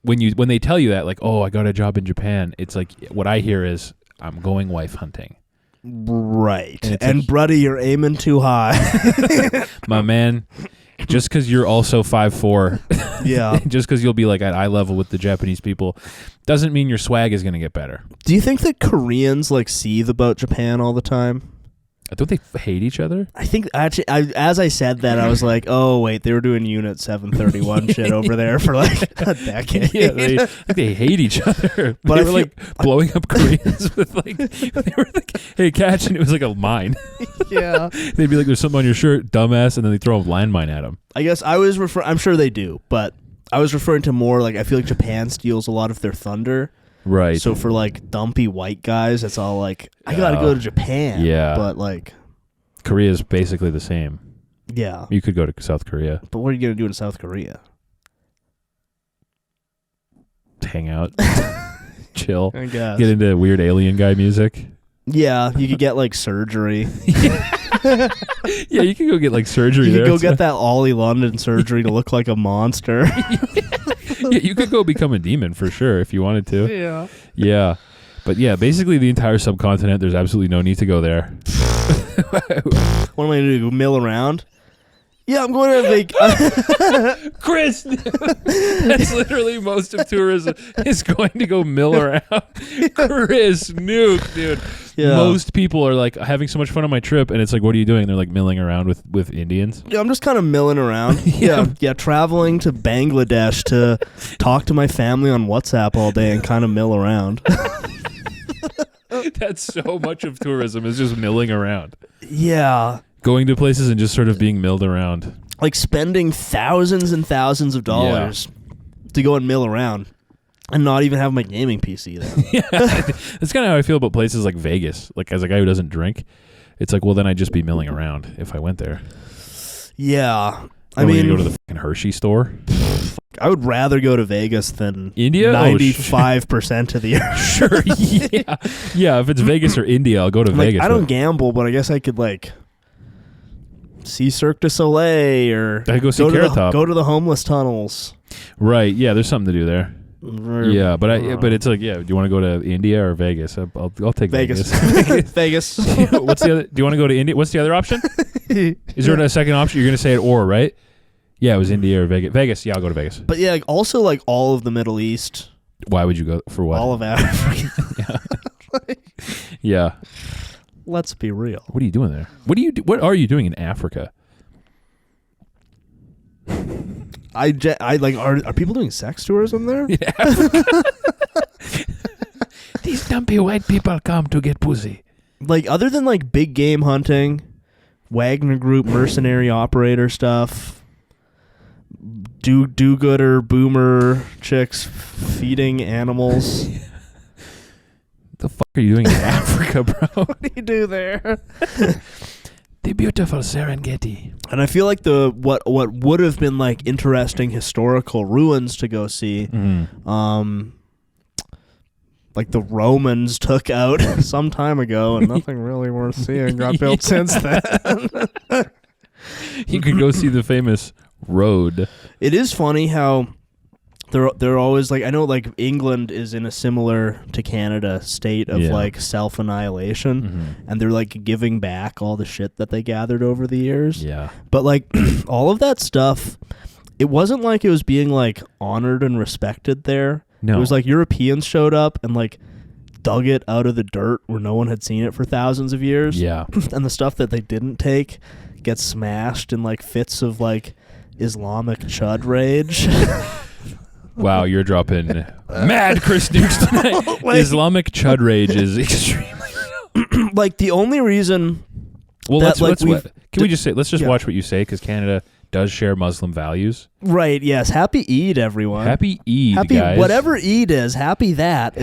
when they tell you that, like, oh, I got a job in Japan, it's like what I hear is I'm going wife hunting. Right. And Bruddy, you're aiming too high. My man, just because you're also 5'4", yeah, just because you'll be like at eye level with the Japanese people, doesn't mean your swag is going to get better. Do you think that Koreans like seethe about Japan all the time? Don't they hate each other? I think actually, as I said that, I was like, oh wait, they were doing Unit 731 shit over there for like a decade. Yeah, they hate each other. But they were like blowing up Koreans with like, they were like, hey, catch, and it was like a mine. Yeah. They'd be like, there's something on your shirt, dumbass, and then they throw a landmine at them. I guess I was I'm sure they do, but I was referring to more like, I feel like Japan steals a lot of their thunder. Right. So for like dumpy white guys, it's all like, I gotta go to Japan. Yeah. But like, Korea is basically the same. Yeah. You could go to South Korea. But what are you gonna do in South Korea? Hang out, chill, I guess. Get into weird alien guy music. Yeah, you could get like surgery. Yeah, you could go get like surgery. You could go get that Ollie London surgery to look like a monster. Yeah, you could go become a demon for sure if you wanted to. Yeah. Yeah. But yeah, basically the entire subcontinent, there's absolutely no need to go there. What am I going to do? Mill around? Yeah, I'm going to Chris, that's literally most of tourism is going to go mill around. Chris, nuke, dude. Yeah. Most people are like having so much fun on my trip, and it's like, what are you doing? And they're like milling around with Indians. Yeah, I'm just kind of milling around. Yeah, traveling to Bangladesh to talk to my family on WhatsApp all day and kind of mill around. That's so much of tourism is just milling around. Yeah. Going to places and just sort of being milled around. Like spending thousands and thousands of dollars to go and mill around and not even have my gaming PC there. Yeah. That's kind of how I feel about places like Vegas. Like, as a guy who doesn't drink, it's like, well, then I'd just be milling around if I went there. Yeah. I mean, go to the fucking Hershey store. I would rather go to Vegas than India. 95% of the earth. Sure. Yeah. Yeah. If it's Vegas or India, I'll go to Vegas. I don't gamble, but I guess I could like see Cirque du Soleil or go see Carrot Top. Go to the homeless tunnels. Right. Yeah. There's something to do there. Yeah, but it's like, yeah. Do you want to go to India or Vegas? I'll take Vegas. Vegas. What's the other? Do you want to go to India? What's the other option? Is there a second option? You're gonna say it or, right? Yeah, it was India or Vegas. Vegas. Yeah, I'll go to Vegas. But yeah, also like all of the Middle East. Why would you go for what? All of Africa. Yeah. Let's be real. What are you doing there? What are you doing in Africa? I like are people doing sex tourism there? Yeah. These dumpy white people come to get pussy. Like other than like big game hunting, Wagner Group mercenary operator stuff, do-gooder boomer chicks feeding animals. The fuck are you doing in Africa, bro? What do you do there? The beautiful Serengeti. And I feel like what would have been like interesting historical ruins to go see, like the Romans took out some time ago, and nothing really worth seeing got built since then. You could go see the famous road. It is funny how they're always like, I know like England is in a similar to Canada state of like self-annihilation, and they're like giving back all the shit that they gathered over the years. Yeah. But like all of that stuff, it wasn't like it was being like honored and respected there. No. It was like Europeans showed up and like dug it out of the dirt where no one had seen it for thousands of years. Yeah. And the stuff that they didn't take gets smashed in like fits of like Islamic chud rage. Wow, you're dropping mad Chris Dukes tonight. Like, Islamic chud rage is extremely like the only reason. Well, let's just watch what you say, because Canada does share Muslim values. Right. Yes. Happy Eid, everyone. Happy Eid, guys. Whatever Eid is, happy that.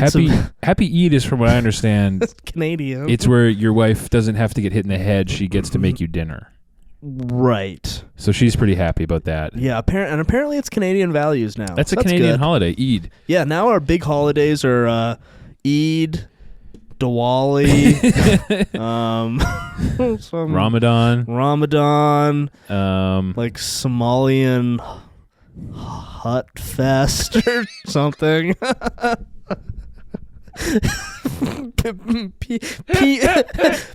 Happy Eid is, from what I understand, Canadian. It's where your wife doesn't have to get hit in the head; she gets to make you dinner. Right. So she's pretty happy about that. Yeah, apparently it's Canadian values now. That's Canadian holiday, Eid. Yeah, now our big holidays are Eid, Diwali, Ramadan, like Somalian Hut Fest or something.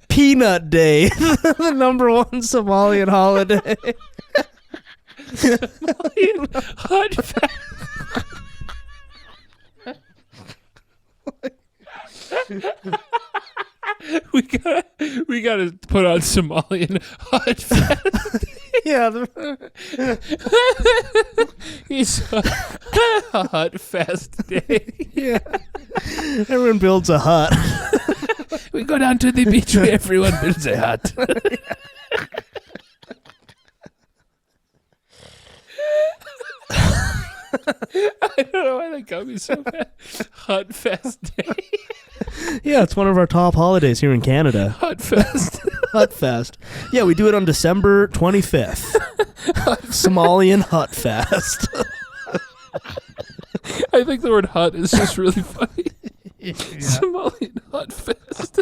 Peanut Day, the number one Somalian holiday. Somalian Hut Fest. we gotta put on Somalian hut fest. Yeah. It's a hut fest day. Yeah. Everyone builds a hut. We go down to the beach where everyone builds a hut. I don't know why that got me so bad. Hut Fest Day. Yeah, it's one of our top holidays here in Canada. Hut Fest. Hut Fest. Yeah, we do it on December 25th. Somalian Hut Fest. I think the word hut is just really funny. Yeah. Somalian Hut Fest.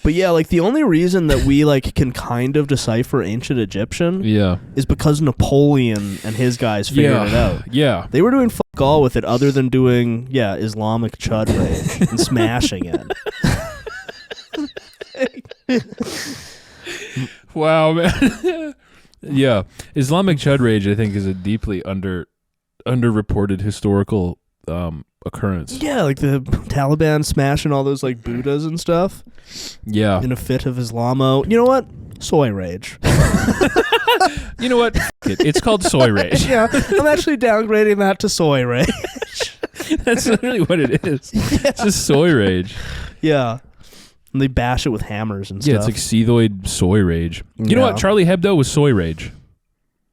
But yeah, like the only reason that we like can kind of decipher ancient Egyptian is because Napoleon and his guys figured it out. Yeah. They were doing fuck all with it other than doing, Islamic chud rage and smashing it. Wow, man. Yeah. Islamic chud rage, I think, is a deeply underreported historical occurrence. Yeah, like the Taliban smashing all those like Buddhas and stuff. Yeah. In a fit of Islamo. You know what? Soy rage. You know what? It's called soy rage. Yeah, I'm actually downgrading that to soy rage. That's literally what it is. Yeah. It's just soy rage. Yeah. And they bash it with hammers and stuff. Yeah, it's like seethoid soy rage. You know what? Charlie Hebdo was soy rage.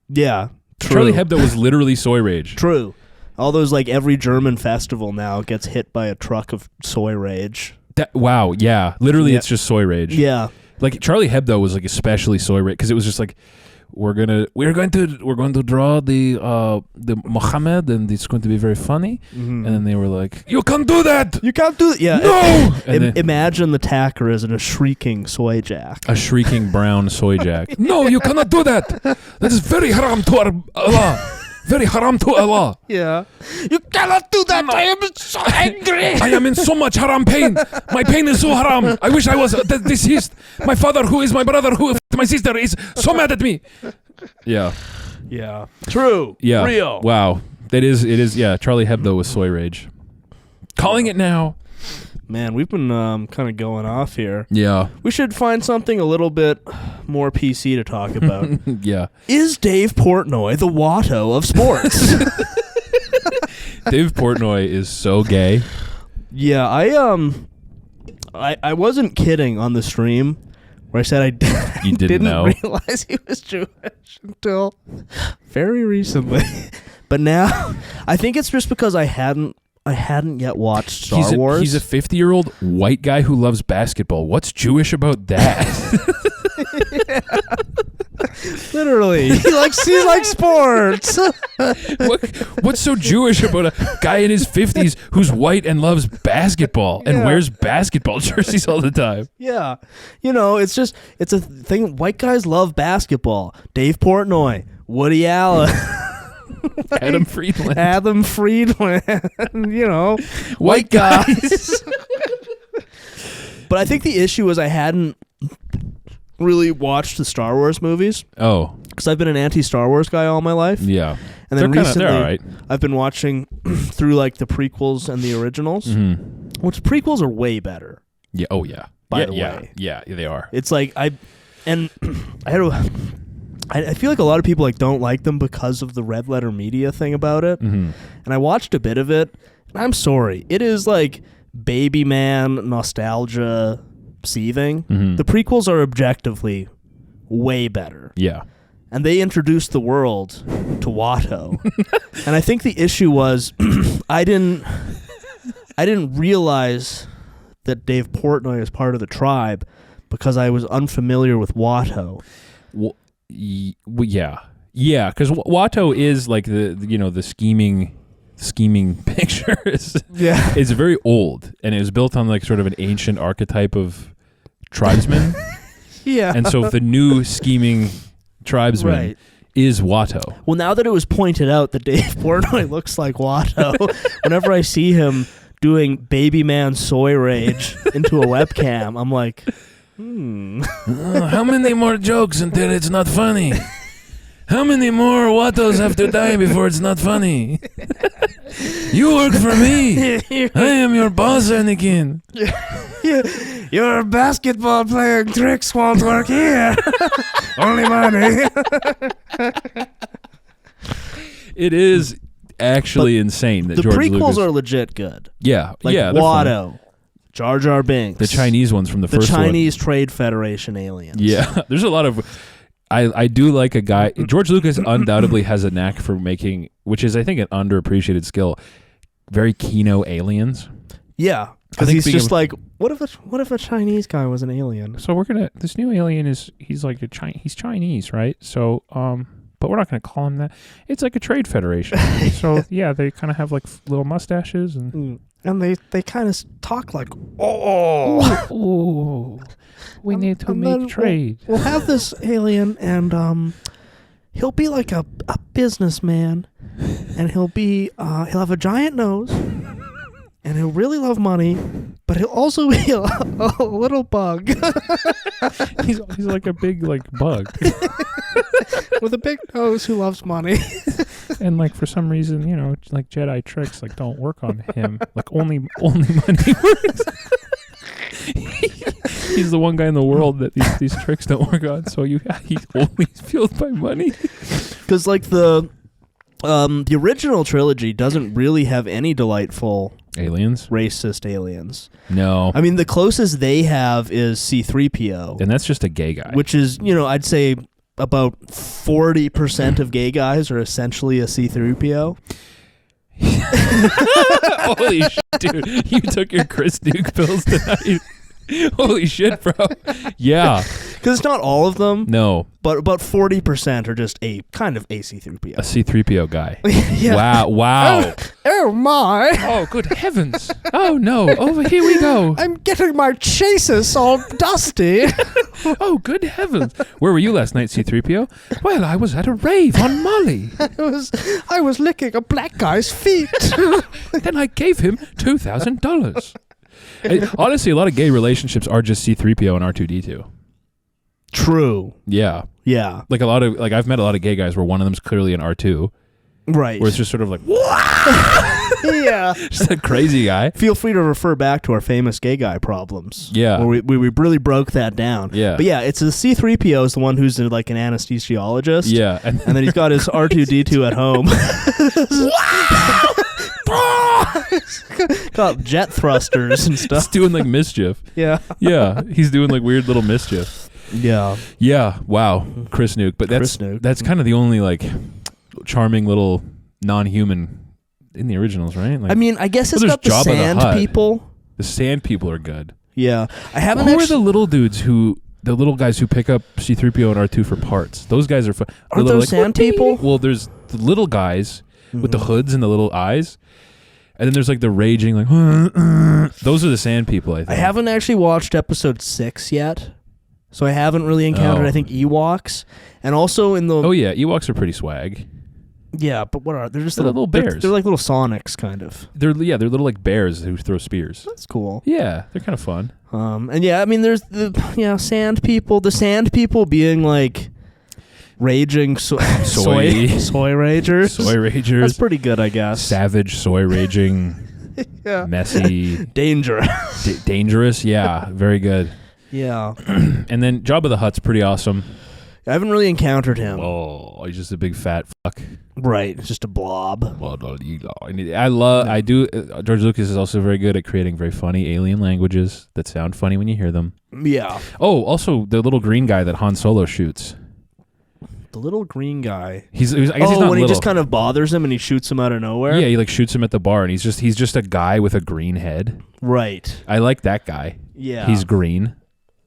Yeah. True. Charlie Hebdo was literally soy rage. True. All those, like, every German festival now gets hit by a truck of soy rage. Wow, yeah. Literally, it's just soy rage. Yeah. Like, Charlie Hebdo was, like, especially soy rage, because it was just like, we're going to draw the Muhammad, and it's going to be very funny. Mm-hmm. And then they were like, you can't do that! You can't do that! Yeah. No! Imagine the tacker as in a shrieking soy jack. A shrieking brown soy jack. No, you cannot do that! That is very haram to our Allah! Very haram to Allah. Yeah. You cannot do that. I am so angry. I am in so much haram pain. My pain is so haram. I wish I was deceased. My father, who is my brother, who my sister, is so mad at me. Yeah. Yeah. True. Yeah. Real. Wow. It is. Yeah. Charlie Hebdo was soy rage. Calling it now. Man, we've been kind of going off here. Yeah. We should find something a little bit more PC to talk about. Yeah. Is Dave Portnoy the Watto of sports? Dave Portnoy is so gay. Yeah, I wasn't kidding on the stream where I said I didn't know. realize he was Jewish until very recently. But now, I think it's just because I hadn't yet watched Star Wars. He's a 50-year-old white guy who loves basketball. What's Jewish about that? Literally. He likes sports. What's so Jewish about a guy in his 50s who's white and loves basketball and wears basketball jerseys all the time? Yeah. You know, it's a thing. White guys love basketball. Dave Portnoy, Woody Allen. Adam Friedland. You know, white guys. But I think the issue is I hadn't really watched the Star Wars movies. Oh. Because I've been an anti-Star Wars guy all my life. Yeah. And then recently, they're all right. I've been watching through like the prequels and the originals, which prequels are way better. Yeah. Oh, yeah. By the way. Yeah, they are. It's like I feel like a lot of people like don't like them because of the red letter media thing about it. Mm-hmm. And I watched a bit of it. And I'm sorry. It is like baby man nostalgia seething. Mm-hmm. The prequels are objectively way better. Yeah. And they introduced the world to Watto. And I think the issue was I didn't realize that Dave Portnoy is part of the tribe because I was unfamiliar with Watto. Well, yeah, because Watto is like the scheming picture. It's very old, and it was built on like sort of an ancient archetype of tribesman. Yeah, and so the new scheming tribesman is Watto. Well, now that it was pointed out that Dave Portnoy looks like Watto, whenever I see him doing baby man soy rage into a webcam, I'm like, how many more jokes until it's not funny? How many more Wattos have to die before it's not funny? You work for me. I am your boss, Anakin. Your basketball playing tricks won't work here. Only money. It is actually insane that The George prequels Lucas... are legit good. Yeah, Like yeah. they're fun. Watto, Jar Jar Binks. The Chinese ones from the first one. Chinese Trade Federation aliens. Yeah, there's a lot of... I do like a guy... George Lucas undoubtedly has a knack for making, which is, I think, an underappreciated skill, very Kino aliens. Yeah. Because he's just like, what if a Chinese guy was an alien? So we're gonna... This new alien he's like he's Chinese, right? So, but we're not gonna call him that. It's like a trade federation. So, yeah, they kind of have like little mustaches and... And they kind of talk like, oh, we need to make trade. We'll have this alien, and he'll be like a businessman, and he'll have a giant nose, and he'll really love money, but he'll also be a little bug. he's like a big bug with a big nose who loves money. And like for some reason, like Jedi tricks like don't work on him. Like only money works. He's the one guy in the world that these tricks don't work on. So he's only fueled by money. Because like the original trilogy doesn't really have any delightful racist aliens. No. I mean, the closest they have is C-3PO. And that's just a gay guy. Which is, I'd say about 40% of gay guys are essentially a C-3PO. Holy shit, dude. You took your Chris Duke pills tonight. Holy shit, bro. Yeah. Because it's not all of them. No. But about 40% are just a kind of a C-3PO. A C-3PO guy. Yeah. Wow. Oh my. Oh, good heavens. Oh, no. Over here we go. I'm getting my chases all dusty. Oh, good heavens. Where were you last night, C-3PO? Well, I was at a rave on Molly. I was licking a black guy's feet. Then I gave him $2,000. Honestly, a lot of gay relationships are just C-3PO and R2-D2. True. Yeah. Yeah. Like I've met a lot of gay guys where one of them's clearly an R2. Right. Where it's just sort of like, yeah. Just a crazy guy. Feel free to refer back to our famous gay guy problems. Yeah. Where we really broke that down. Yeah. But yeah, it's the C-3PO is the one who's like an anesthesiologist. Yeah. And then he's got his R2-D2 at home. Got jet thrusters and stuff. He's doing like mischief. Yeah. Yeah. He's doing like weird little mischief. Yeah. Yeah. Wow. Chris Nuke. But that's kind of the only like charming little non-human in the originals, right? Like, I mean, I guess it's got the Jabba sand the Hutt. people. The sand people are good. Yeah. I haven't Who are the little dudes the little guys who pick up C-3PO and R2 for parts? Those guys are fun. Aren't those sand people? Well, there's the little guys with the hoods and the little eyes. And then there's like the raging, like, those are the sand people, I think. I haven't actually watched episode 6 yet. So I haven't really encountered, I think, Ewoks. And also in the... Oh, yeah. Ewoks are pretty swag. Yeah, but what are... They're just little bears. They're like little Sonics, kind of. They're little like bears who throw spears. That's cool. Yeah, they're kind of fun. And yeah, I mean, there's the sand people. The sand people being like raging soy ragers. Soy ragers. That's pretty good, I guess. Savage soy raging. Yeah. Messy. Dangerous. Dangerous. Yeah, very good. Yeah. And then Jabba the Hutt's pretty awesome. I haven't really encountered him. Oh, he's just a big fat fuck. Right, it's just a blob. I do. George Lucas is also very good at creating very funny alien languages that sound funny when you hear them. Yeah. Oh, also the little green guy that Han Solo shoots. The little green guy. I guess he's not when little. He just kind of bothers him and he shoots him out of nowhere. Yeah, he like shoots him at the bar, and he's just a guy with a green head. Right. I like that guy. Yeah. He's green.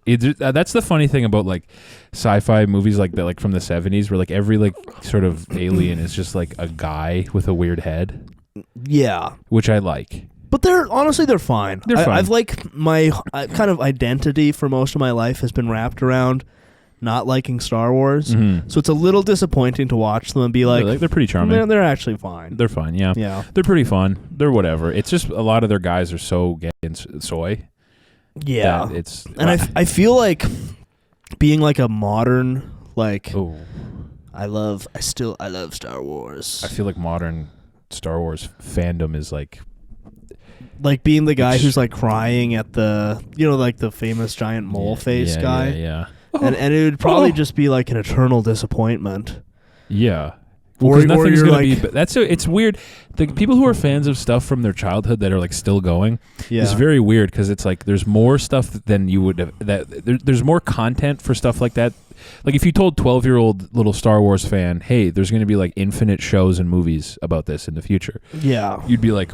That's the funny thing about like sci-fi movies like that, like from the 70s, where like every like sort of alien is just like a guy with a weird head. Yeah, which I like. But they're fine. They're fine. I've like my kind of identity for most of my life has been wrapped around not liking Star Wars, so it's a little disappointing to watch them and be like they're pretty charming. They're actually fine. They're fine. Yeah, yeah, they're pretty fun. They're whatever. It's just a lot of their guys are so gay and soy. Yeah, it's and I feel like being like a modern like I love Star Wars. I feel like modern Star Wars fandom is like being the guy who's like crying at the, like the famous giant mole face guy. Yeah. And it would probably just be like an eternal disappointment. Yeah. Or nothing's you're gonna like, be. It's weird. The people who are fans of stuff from their childhood that are like still going is yeah. very weird because it's like there's more stuff than you would have. There's more content for stuff like that. Like if you told 12-year-old little Star Wars fan, hey, there's going to be like infinite shows and movies about this in the future. Yeah. You'd be like,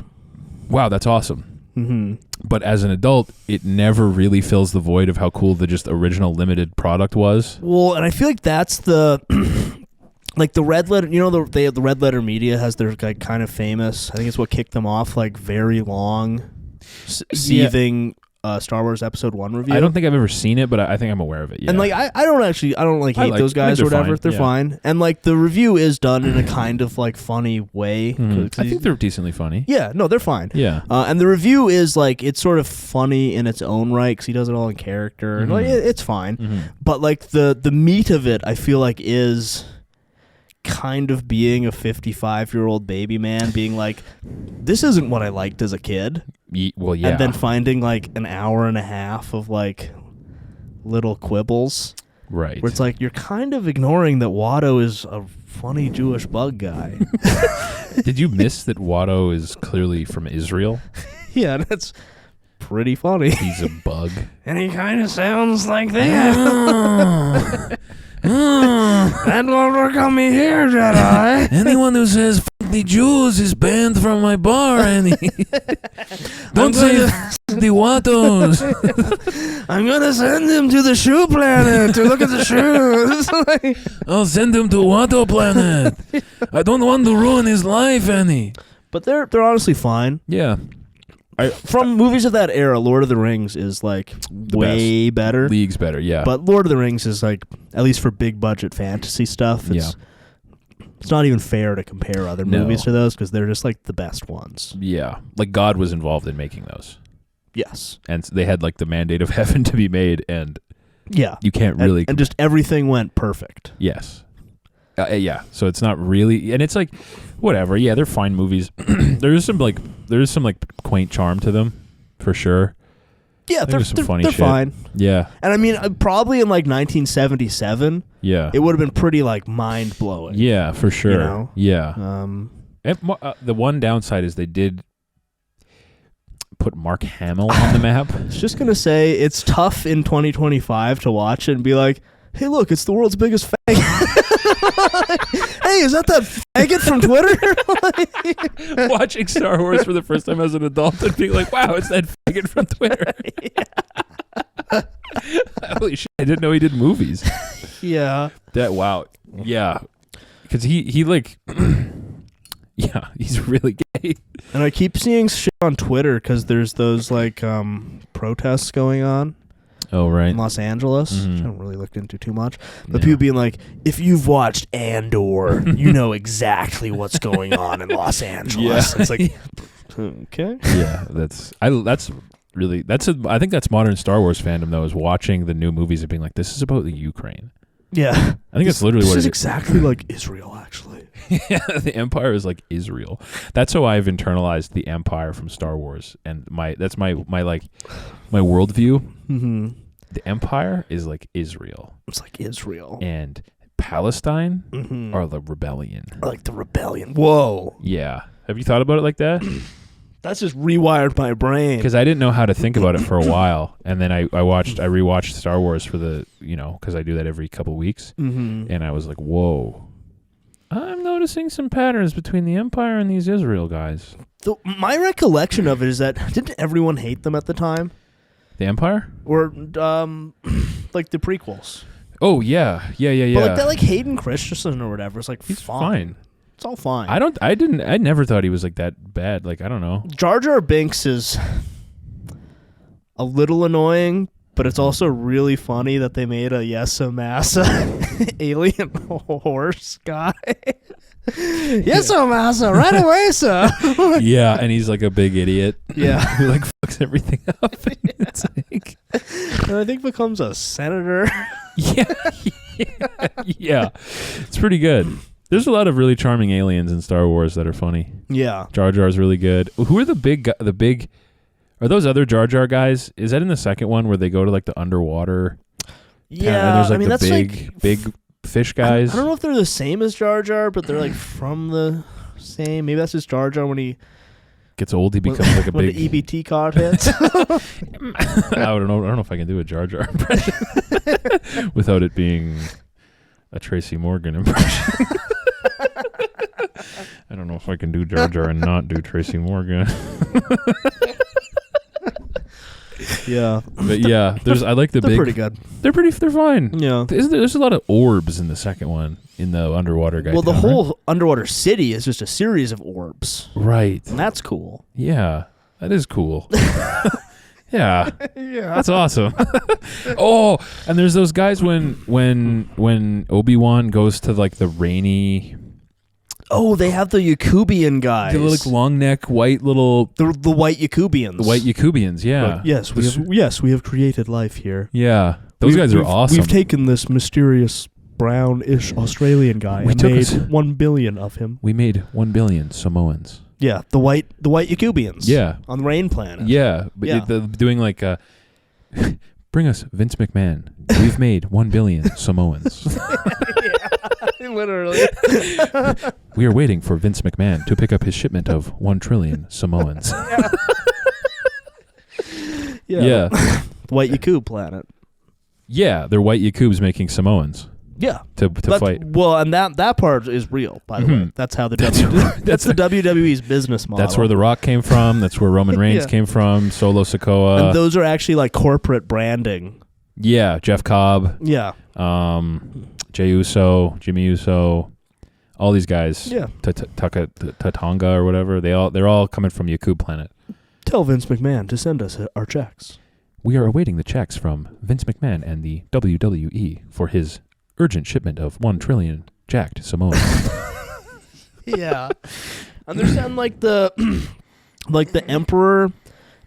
wow, that's awesome. Mm-hmm. But as an adult, it never really fills the void of how cool the just original limited product was. Well, and I feel like that's the like the red letter, the red letter media has their like kind of famous, I think it's what kicked them off, like very long seething Star Wars Episode 1 review. I don't think I've ever seen it, but I think I'm aware of it. Yeah. And like I don't hate those guys or whatever. They're fine. And like the review is done in a kind of like funny way. I think they're decently funny. Yeah, no, they're fine. Yeah. And the review is like, it's sort of funny in its own right because he does it all in character. And like it's fine. But like the meat of it, I feel like is kind of being a 55-year-old baby man being like, this isn't what I liked as a kid. Well, yeah. And then finding like an hour and a half of like little quibbles. Right. Where it's like, you're kind of ignoring that Watto is a funny Jewish bug guy. Did you miss that Watto is clearly from Israel? Yeah, that's pretty funny. He's a bug. And he kind of sounds like that. That won't work on me here, Jedi. Anyone who says "fuck the Jews" is banned from my bar, Annie. Don't say the Wattos. I'm gonna send him to the shoe planet to look at the shoes. I'll send him to Watto planet. I don't want to ruin his life, Annie. But they're honestly fine. Yeah. From movies of that era, Lord of the Rings is like way better. Leagues better, yeah. But Lord of the Rings is like, at least for big budget fantasy stuff, it's not even fair to compare other movies to those because they're just like the best ones. Yeah. Like God was involved in making those. Yes. And they had like the mandate of heaven to be made, and you can't really... And just everything went perfect. Yes. Yeah. So it's not really... And it's like, whatever. Yeah, they're fine movies. There's some quaint charm to them, for sure. Yeah, they're funny shit. Fine. Yeah. And I mean, probably in like 1977, it would have been pretty like mind-blowing. Yeah, for sure. You know? Yeah. The one downside is they did put Mark Hamill on the map. I was just going to say, it's tough in 2025 to watch it and be like, hey, look, it's the world's biggest faggot. Hey, is that faggot from Twitter? Watching Star Wars for the first time as an adult and being like, wow, it's that faggot from Twitter. Holy shit, I didn't know he did movies. Yeah. Wow. Yeah. Because he like... Yeah, he's really gay. And I keep seeing shit on Twitter because there's those like protests going on. Oh, right. In Los Angeles, which I haven't really looked into too much. But people being like, if you've watched Andor, you know exactly what's going on in Los Angeles. Yeah. It's like, okay. Yeah, I think that's modern Star Wars fandom, though, is watching the new movies and being like, this is about the Ukraine. Yeah. I think that's literally what it is. This is exactly like Israel, actually. Yeah, the Empire is like Israel. That's how I've internalized the Empire from Star Wars, and that's my worldview. Mm-hmm. The Empire is like Israel. It's like Israel. And Palestine are the rebellion. Like the rebellion. Whoa. Yeah. Have you thought about it like that? That's just rewired my brain. Because I didn't know how to think about it for a while, and then I rewatched Star Wars for the because I do that every couple weeks, and I was like, whoa. I'm noticing some patterns between the Empire and these Israel guys. My recollection of it is that didn't everyone hate them at the time? The Empire? Or like the prequels. Oh yeah. But like that, like Hayden Christensen or whatever, it's like he's fine. It's all fine. I never thought he was like that bad. Like I don't know. Jar Jar Binks is a little annoying, but it's also really funny that they made a Yesa Massa alien horse guy. Yesa Massa, right away, sir. Yeah, and he's like a big idiot. Yeah. Who like fucks everything up. It's like, and I think becomes a senator. Yeah. Yeah, it's pretty good. There's a lot of really charming aliens in Star Wars that are funny. Yeah. Jar Jar's really good. Who are the big? Are those other Jar Jar guys? Is that in the second one where they go to like the underwater? Yeah, and there's like I mean the that's big fish guys. I don't know if they're the same as Jar Jar, but they're like from the same. Maybe that's just Jar Jar when he gets old. He becomes like a when big the EBT card hits. I don't know if I can do a Jar Jar impression without it being a Tracy Morgan impression. I don't know if I can do Jar Jar and not do Tracy Morgan. Yeah, but yeah, I like the they're big. pretty good. They're fine. Yeah, there's a lot of orbs in the second one in the underwater guy. Well, the town, whole right? underwater city is just a series of orbs, Right. and that's cool. Yeah, that is cool. Yeah, Yeah, that's awesome. Oh, and there's those guys when Obi-Wan goes to like the rainy. Oh, they have the Yakubian guys. The like long neck white little. The white Yakubians. The white Yakubians, yeah. But yes, we have created life here. Yeah, those guys are awesome. We've taken this mysterious brownish Australian guy and made 1 billion of him. We made 1 billion Samoans. Yeah, the white Yakubians. Yeah, on the Rain Planet. Yeah, but yeah. Doing like bring us Vince McMahon. We've made 1 billion Samoans. Yeah, literally. We are waiting for Vince McMahon to pick up his shipment of 1 trillion Samoans. Yeah. The White Yakub planet. Yeah, they're white Yakubs making Samoans. Yeah, to fight. Well, and that part is real, by the way. That's how that's the WWE's business model. That's where The Rock came from. That's where Roman Reigns came from. Solo Sikoa. And those are actually like corporate branding. Yeah, Jeff Cobb. Yeah. Jey Uso, Jimmy Uso, all these guys. Yeah. Tatonga or whatever. They're all coming from Yakub planet. Tell Vince McMahon to send us our checks. We are awaiting the checks from Vince McMahon and the WWE for his urgent shipment of 1 trillion jacked Samoans. Yeah. Understand like the Emperor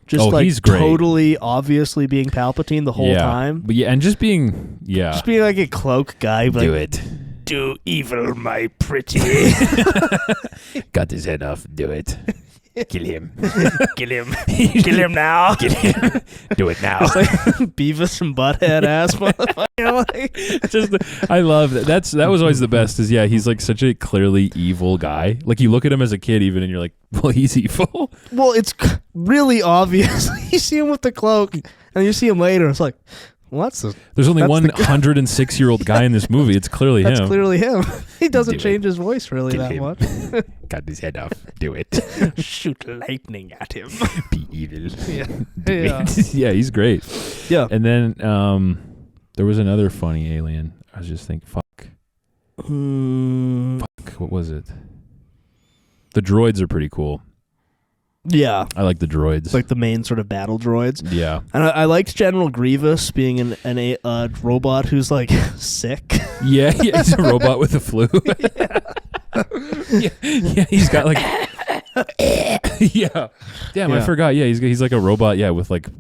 just he's great. Totally obviously being Palpatine the whole time. But yeah, and just being like a cloak guy. Do it. Do evil, my pretty. Got his head off. Do it. Kill him. Kill him. Kill him now. Kill him. Do it now. It's like Beavis and Butthead ass motherfucker. I love that. That was always the best. He's like such a clearly evil guy. Like you look at him as a kid, even, and you're like, well, he's evil. Well, it's really obvious. You see him with the cloak, and you see him later. It's like, well, there's only one 106-year-old guy in this movie. It's clearly him. That's clearly him. He doesn't change his voice really that much. Got his head off. Do it. Shoot lightning at him. Be evil. Yeah. Yeah, he's great. Yeah. And then there was another funny alien. I was just thinking, fuck. What was it? The droids are pretty cool. Yeah. I like the droids. Like the main sort of battle droids. Yeah. And I liked General Grievous being a robot who's like sick. Yeah, he's a robot with the flu. Yeah, he's got like yeah. Damn, I forgot. Yeah, he's like a robot, with like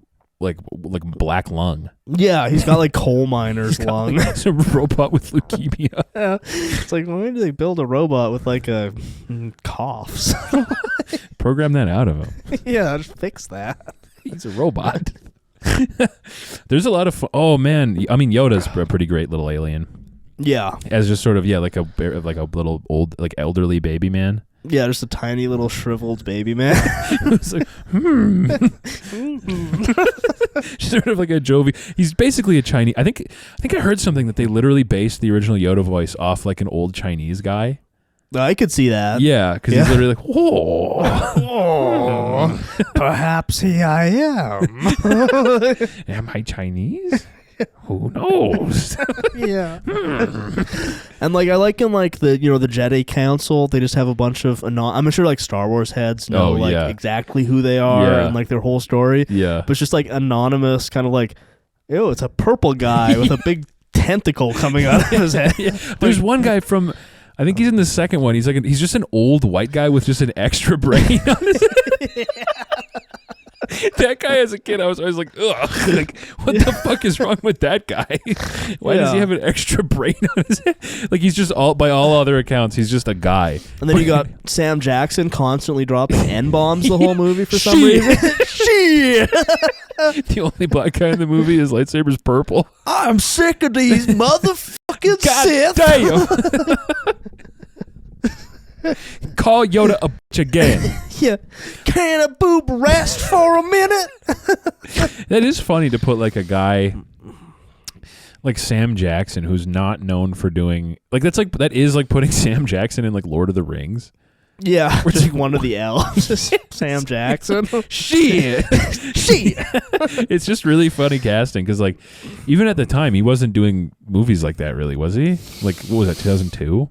black lung. Yeah, he's got like coal miner's lung. He's a robot with leukemia. Yeah. It's like, why did they build a robot with like coughs? Program that out of him. Yeah, just fix that. He's a robot. There's a lot of oh man, I mean Yoda's a pretty great little alien. Yeah, as just sort of like a little old elderly baby man. Yeah, just a tiny little shriveled baby man. It's like, sort of like a Jovi. He's basically a Chinese. I think I heard something that they literally based the original Yoda voice off like an old Chinese guy. I could see that. Yeah, because he's literally like, oh, perhaps I am. Am I Chinese? Who knows? Yeah. And like I like in like the the Jedi Council, they just have a bunch of I'm sure like Star Wars heads know exactly who they are and like their whole story. Yeah. But it's just like anonymous, kind of like, ew, it's a purple guy with a big tentacle coming out of his head. Yeah. There's one guy from, I think he's in the second one. He's just an old white guy with just an extra brain on his head. That guy as a kid, I was always like, ugh, like, what the fuck is wrong with that guy? Why does he have an extra brain on his head? Like, he's just by all other accounts, he's just a guy. And then you got Sam Jackson constantly dropping N-bombs the whole movie for some reason. Shit! The only black guy in the movie, his lightsaber's purple. I'm sick of these motherfucking Sith. Damn. Call Yoda a bitch again. Yeah. Can a boob rest for a minute? That is funny to put like a guy like Sam Jackson, who's not known for doing that is like putting Sam Jackson in like Lord of the Rings. Yeah, which is one of the elves. Sam Jackson. Shit. It's just really funny casting because like even at the time he wasn't doing movies like that really, was he? Like what was that, 2002?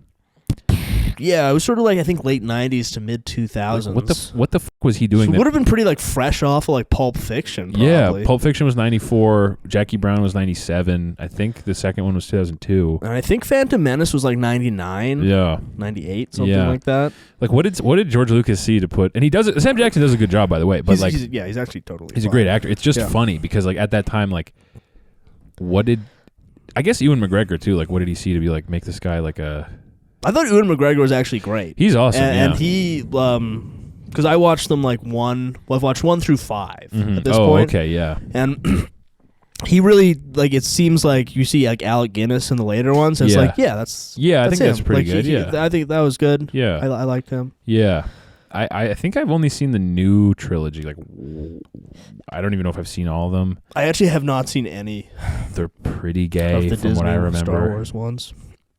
Yeah, it was sort of like I think late 90s to mid 2000s. What the fuck was he doing? So it would have been pretty like fresh off of like Pulp Fiction. Probably. Yeah, Pulp Fiction was 94. Jackie Brown was 97. I think the second one was 2002. And I think Phantom Menace was like 99. Yeah, 98, something like that. Like what did George Lucas see to put? And he does it. Sam Jackson does a good job, by the way. But he's actually totally. He's a great actor. It's just funny because like at that time, like I guess Ewan McGregor too? Like what did he see to be like make this guy like a? I thought Ewan McGregor was actually great. He's awesome, and he, because I watched them like I've watched 1 through 5 at this point. Oh, okay, yeah. And he really, like, it seems like you see like Alec Guinness in the later ones. And it's like, I think that's pretty good. I think that was good. Yeah, I liked him. Yeah, I think I've only seen the new trilogy. Like, I don't even know if I've seen all of them. I actually have not seen any. They're pretty gay of the from Disney what I remember. Star Wars ones.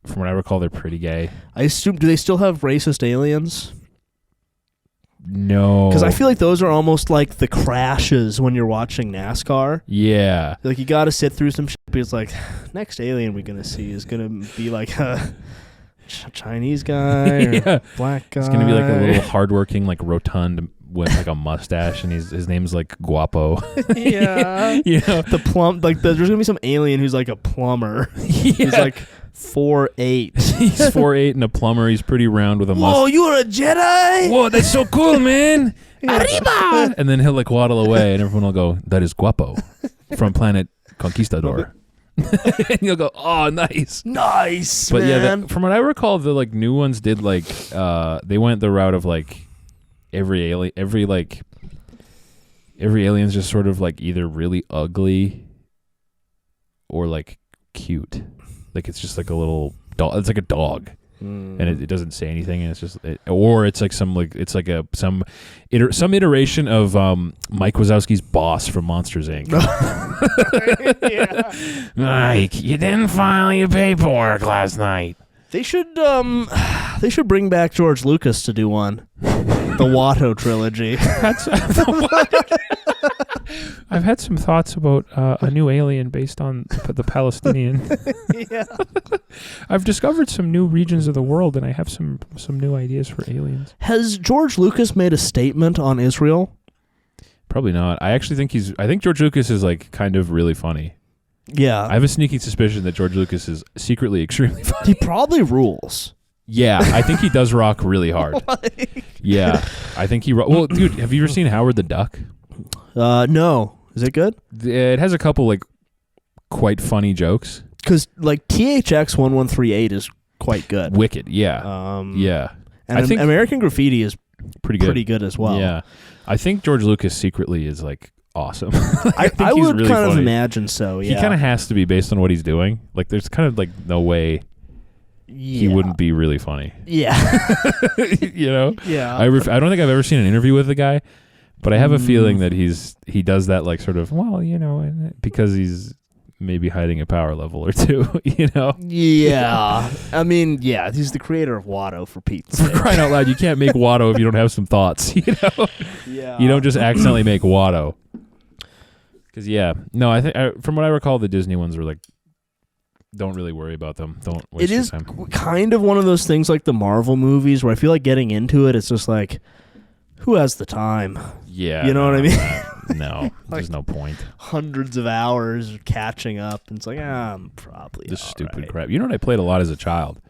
From what I recall, they're pretty gay. I assume, do they still have racist aliens? No. Because I feel like those are almost like the crashes when you're watching NASCAR. Yeah. Like, you got to sit through some shit. It's like, next alien we're going to see is going to be like a Chinese guy or black guy. It's going to be like a little hardworking, like rotund with like a mustache, and his name's like Guapo. Yeah. The plum, like there's going to be some alien who's like a plumber. He's like 4'8". He's 4'8" and a plumber. He's pretty round with a mustache. Whoa, you're a Jedi? Whoa, that's so cool, man. Arriba! And then he'll like waddle away, and everyone will go, "That is Guapo from planet Conquistador." And you'll go, "Oh, nice, but man." Yeah, from what I recall, the like new ones did like they went the route of like every alien's just sort of like either really ugly or like cute. Like it's just like a little dog. It's like a dog, and it doesn't say anything, and it's just, or it's like some iteration of Mike Wazowski's boss from Monsters Inc. Mike, you didn't file your paperwork last night. They should bring back George Lucas to do one. The Watto trilogy. I've had some thoughts about a new alien based on the Palestinian. Yeah. I've discovered some new regions of the world, and I have some new ideas for aliens. Has George Lucas made a statement on Israel? Probably not. I actually think I think George Lucas is like kind of really funny. Yeah. I have a sneaking suspicion that George Lucas is secretly extremely funny. He probably rules. Yeah, I think he does rock really hard. Yeah, I think he. Well, dude, have you ever seen Howard the Duck? No. Is it good? It has a couple like quite funny jokes. Because like THX 1138 is quite good. Wicked, yeah, yeah. And I think American Graffiti is pretty good as well. Yeah, I think George Lucas secretly is like awesome. I would really kind funny. of imagine so. Yeah, he kind of has to be based on what he's doing. Like, there's kind of like no way. He wouldn't be really funny. Yeah. You know? Yeah. I don't think I've ever seen an interview with the guy, but I have a feeling that he does that like sort of, well, you know, because he's maybe hiding a power level or two, you know? Yeah. I mean, yeah, he's the creator of Watto, for Pete's sake. For crying out loud, you can't make Watto if you don't have some thoughts, you know? Yeah. You don't just accidentally make Watto. Because, no, I think, from what I recall, the Disney ones were like, don't really worry about them. Don't waste your time. It is kind of one of those things like the Marvel movies where I feel like getting into it, it's just like, who has the time? Yeah. You know what I mean? No, there's no point. Hundreds of hours catching up. And it's like, I'm probably this stupid crap. You know what I played a lot as a child?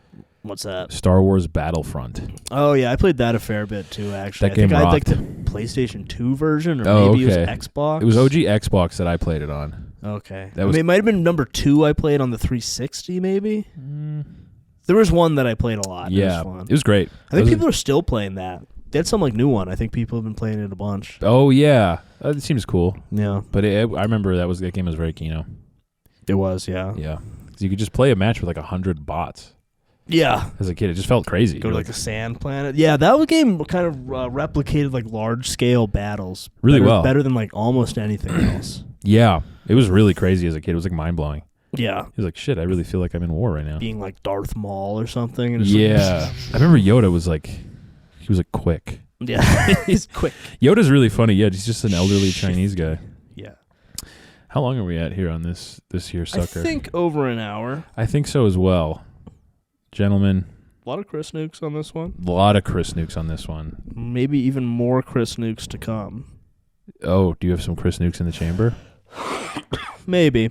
What's that? Star Wars Battlefront. Oh yeah, I played that a fair bit too. Actually, That game I think I had rocked. like the PlayStation 2 version, or Oh, maybe okay. it was Xbox. It was OG Xbox that I played it on. Okay, That was- it might have been number 2 I played on the 360. Maybe there was one that I played a lot. Yeah, it was fun. it was great. I think people are still playing that. They had some like new one. I think people have been playing it a bunch. Oh yeah, it seems cool. Yeah, But I remember that game was very Kino. it was. Yeah, Yeah, 'cause you could just play a match with like 100 bots. yeah. As a kid, it just felt crazy. Go to like the sand planet. Yeah, that game kind of replicated like large scale battles Really well. better than like almost anything else. Yeah, it was really crazy as a kid. It was like mind blowing. Yeah, He was like, "Shit, I really feel like I'm in war right now." being like Darth Maul or something. And just Yeah, I remember Yoda was like, he was like quick. yeah, he's quick. Yoda's really funny. Yeah, he's just an elderly Chinese guy. Yeah, How long are we at here on this here sucker? I think over an hour. I think so as well, gentlemen. A lot of Chris Nukes on this one. A lot of Chris Nukes on this one. Maybe even more Chris Nukes to come. Oh, do you have some Chris Nukes in the chamber? Maybe.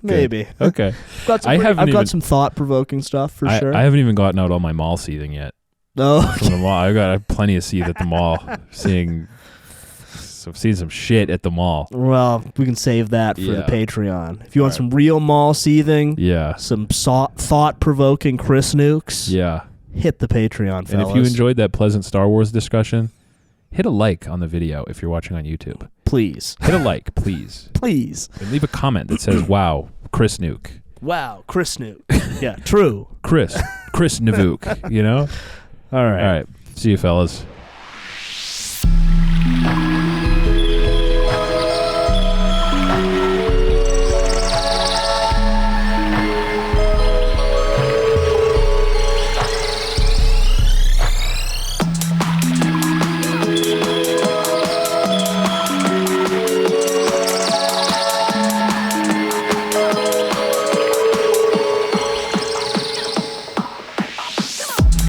Maybe. Okay. I've got some thought-provoking stuff for sure. I haven't even gotten out all my mall seething yet. No. From the mall, I have plenty of seeth at the mall. Seeing some shit at the mall. Well, we can save that for the Yeah. Patreon. If you want All some real mall seething, Yeah. some thought-provoking Chris Nukes, Yeah. hit the Patreon, fellas. And if you enjoyed that pleasant Star Wars discussion, hit a like on the video if you're watching on YouTube. please, Hit a like, please. please. And leave a comment that says, wow, Chris Nuke. Wow, Chris Nuke. Yeah, true. Chris Navuk, you know? All right. All right. See you, fellas.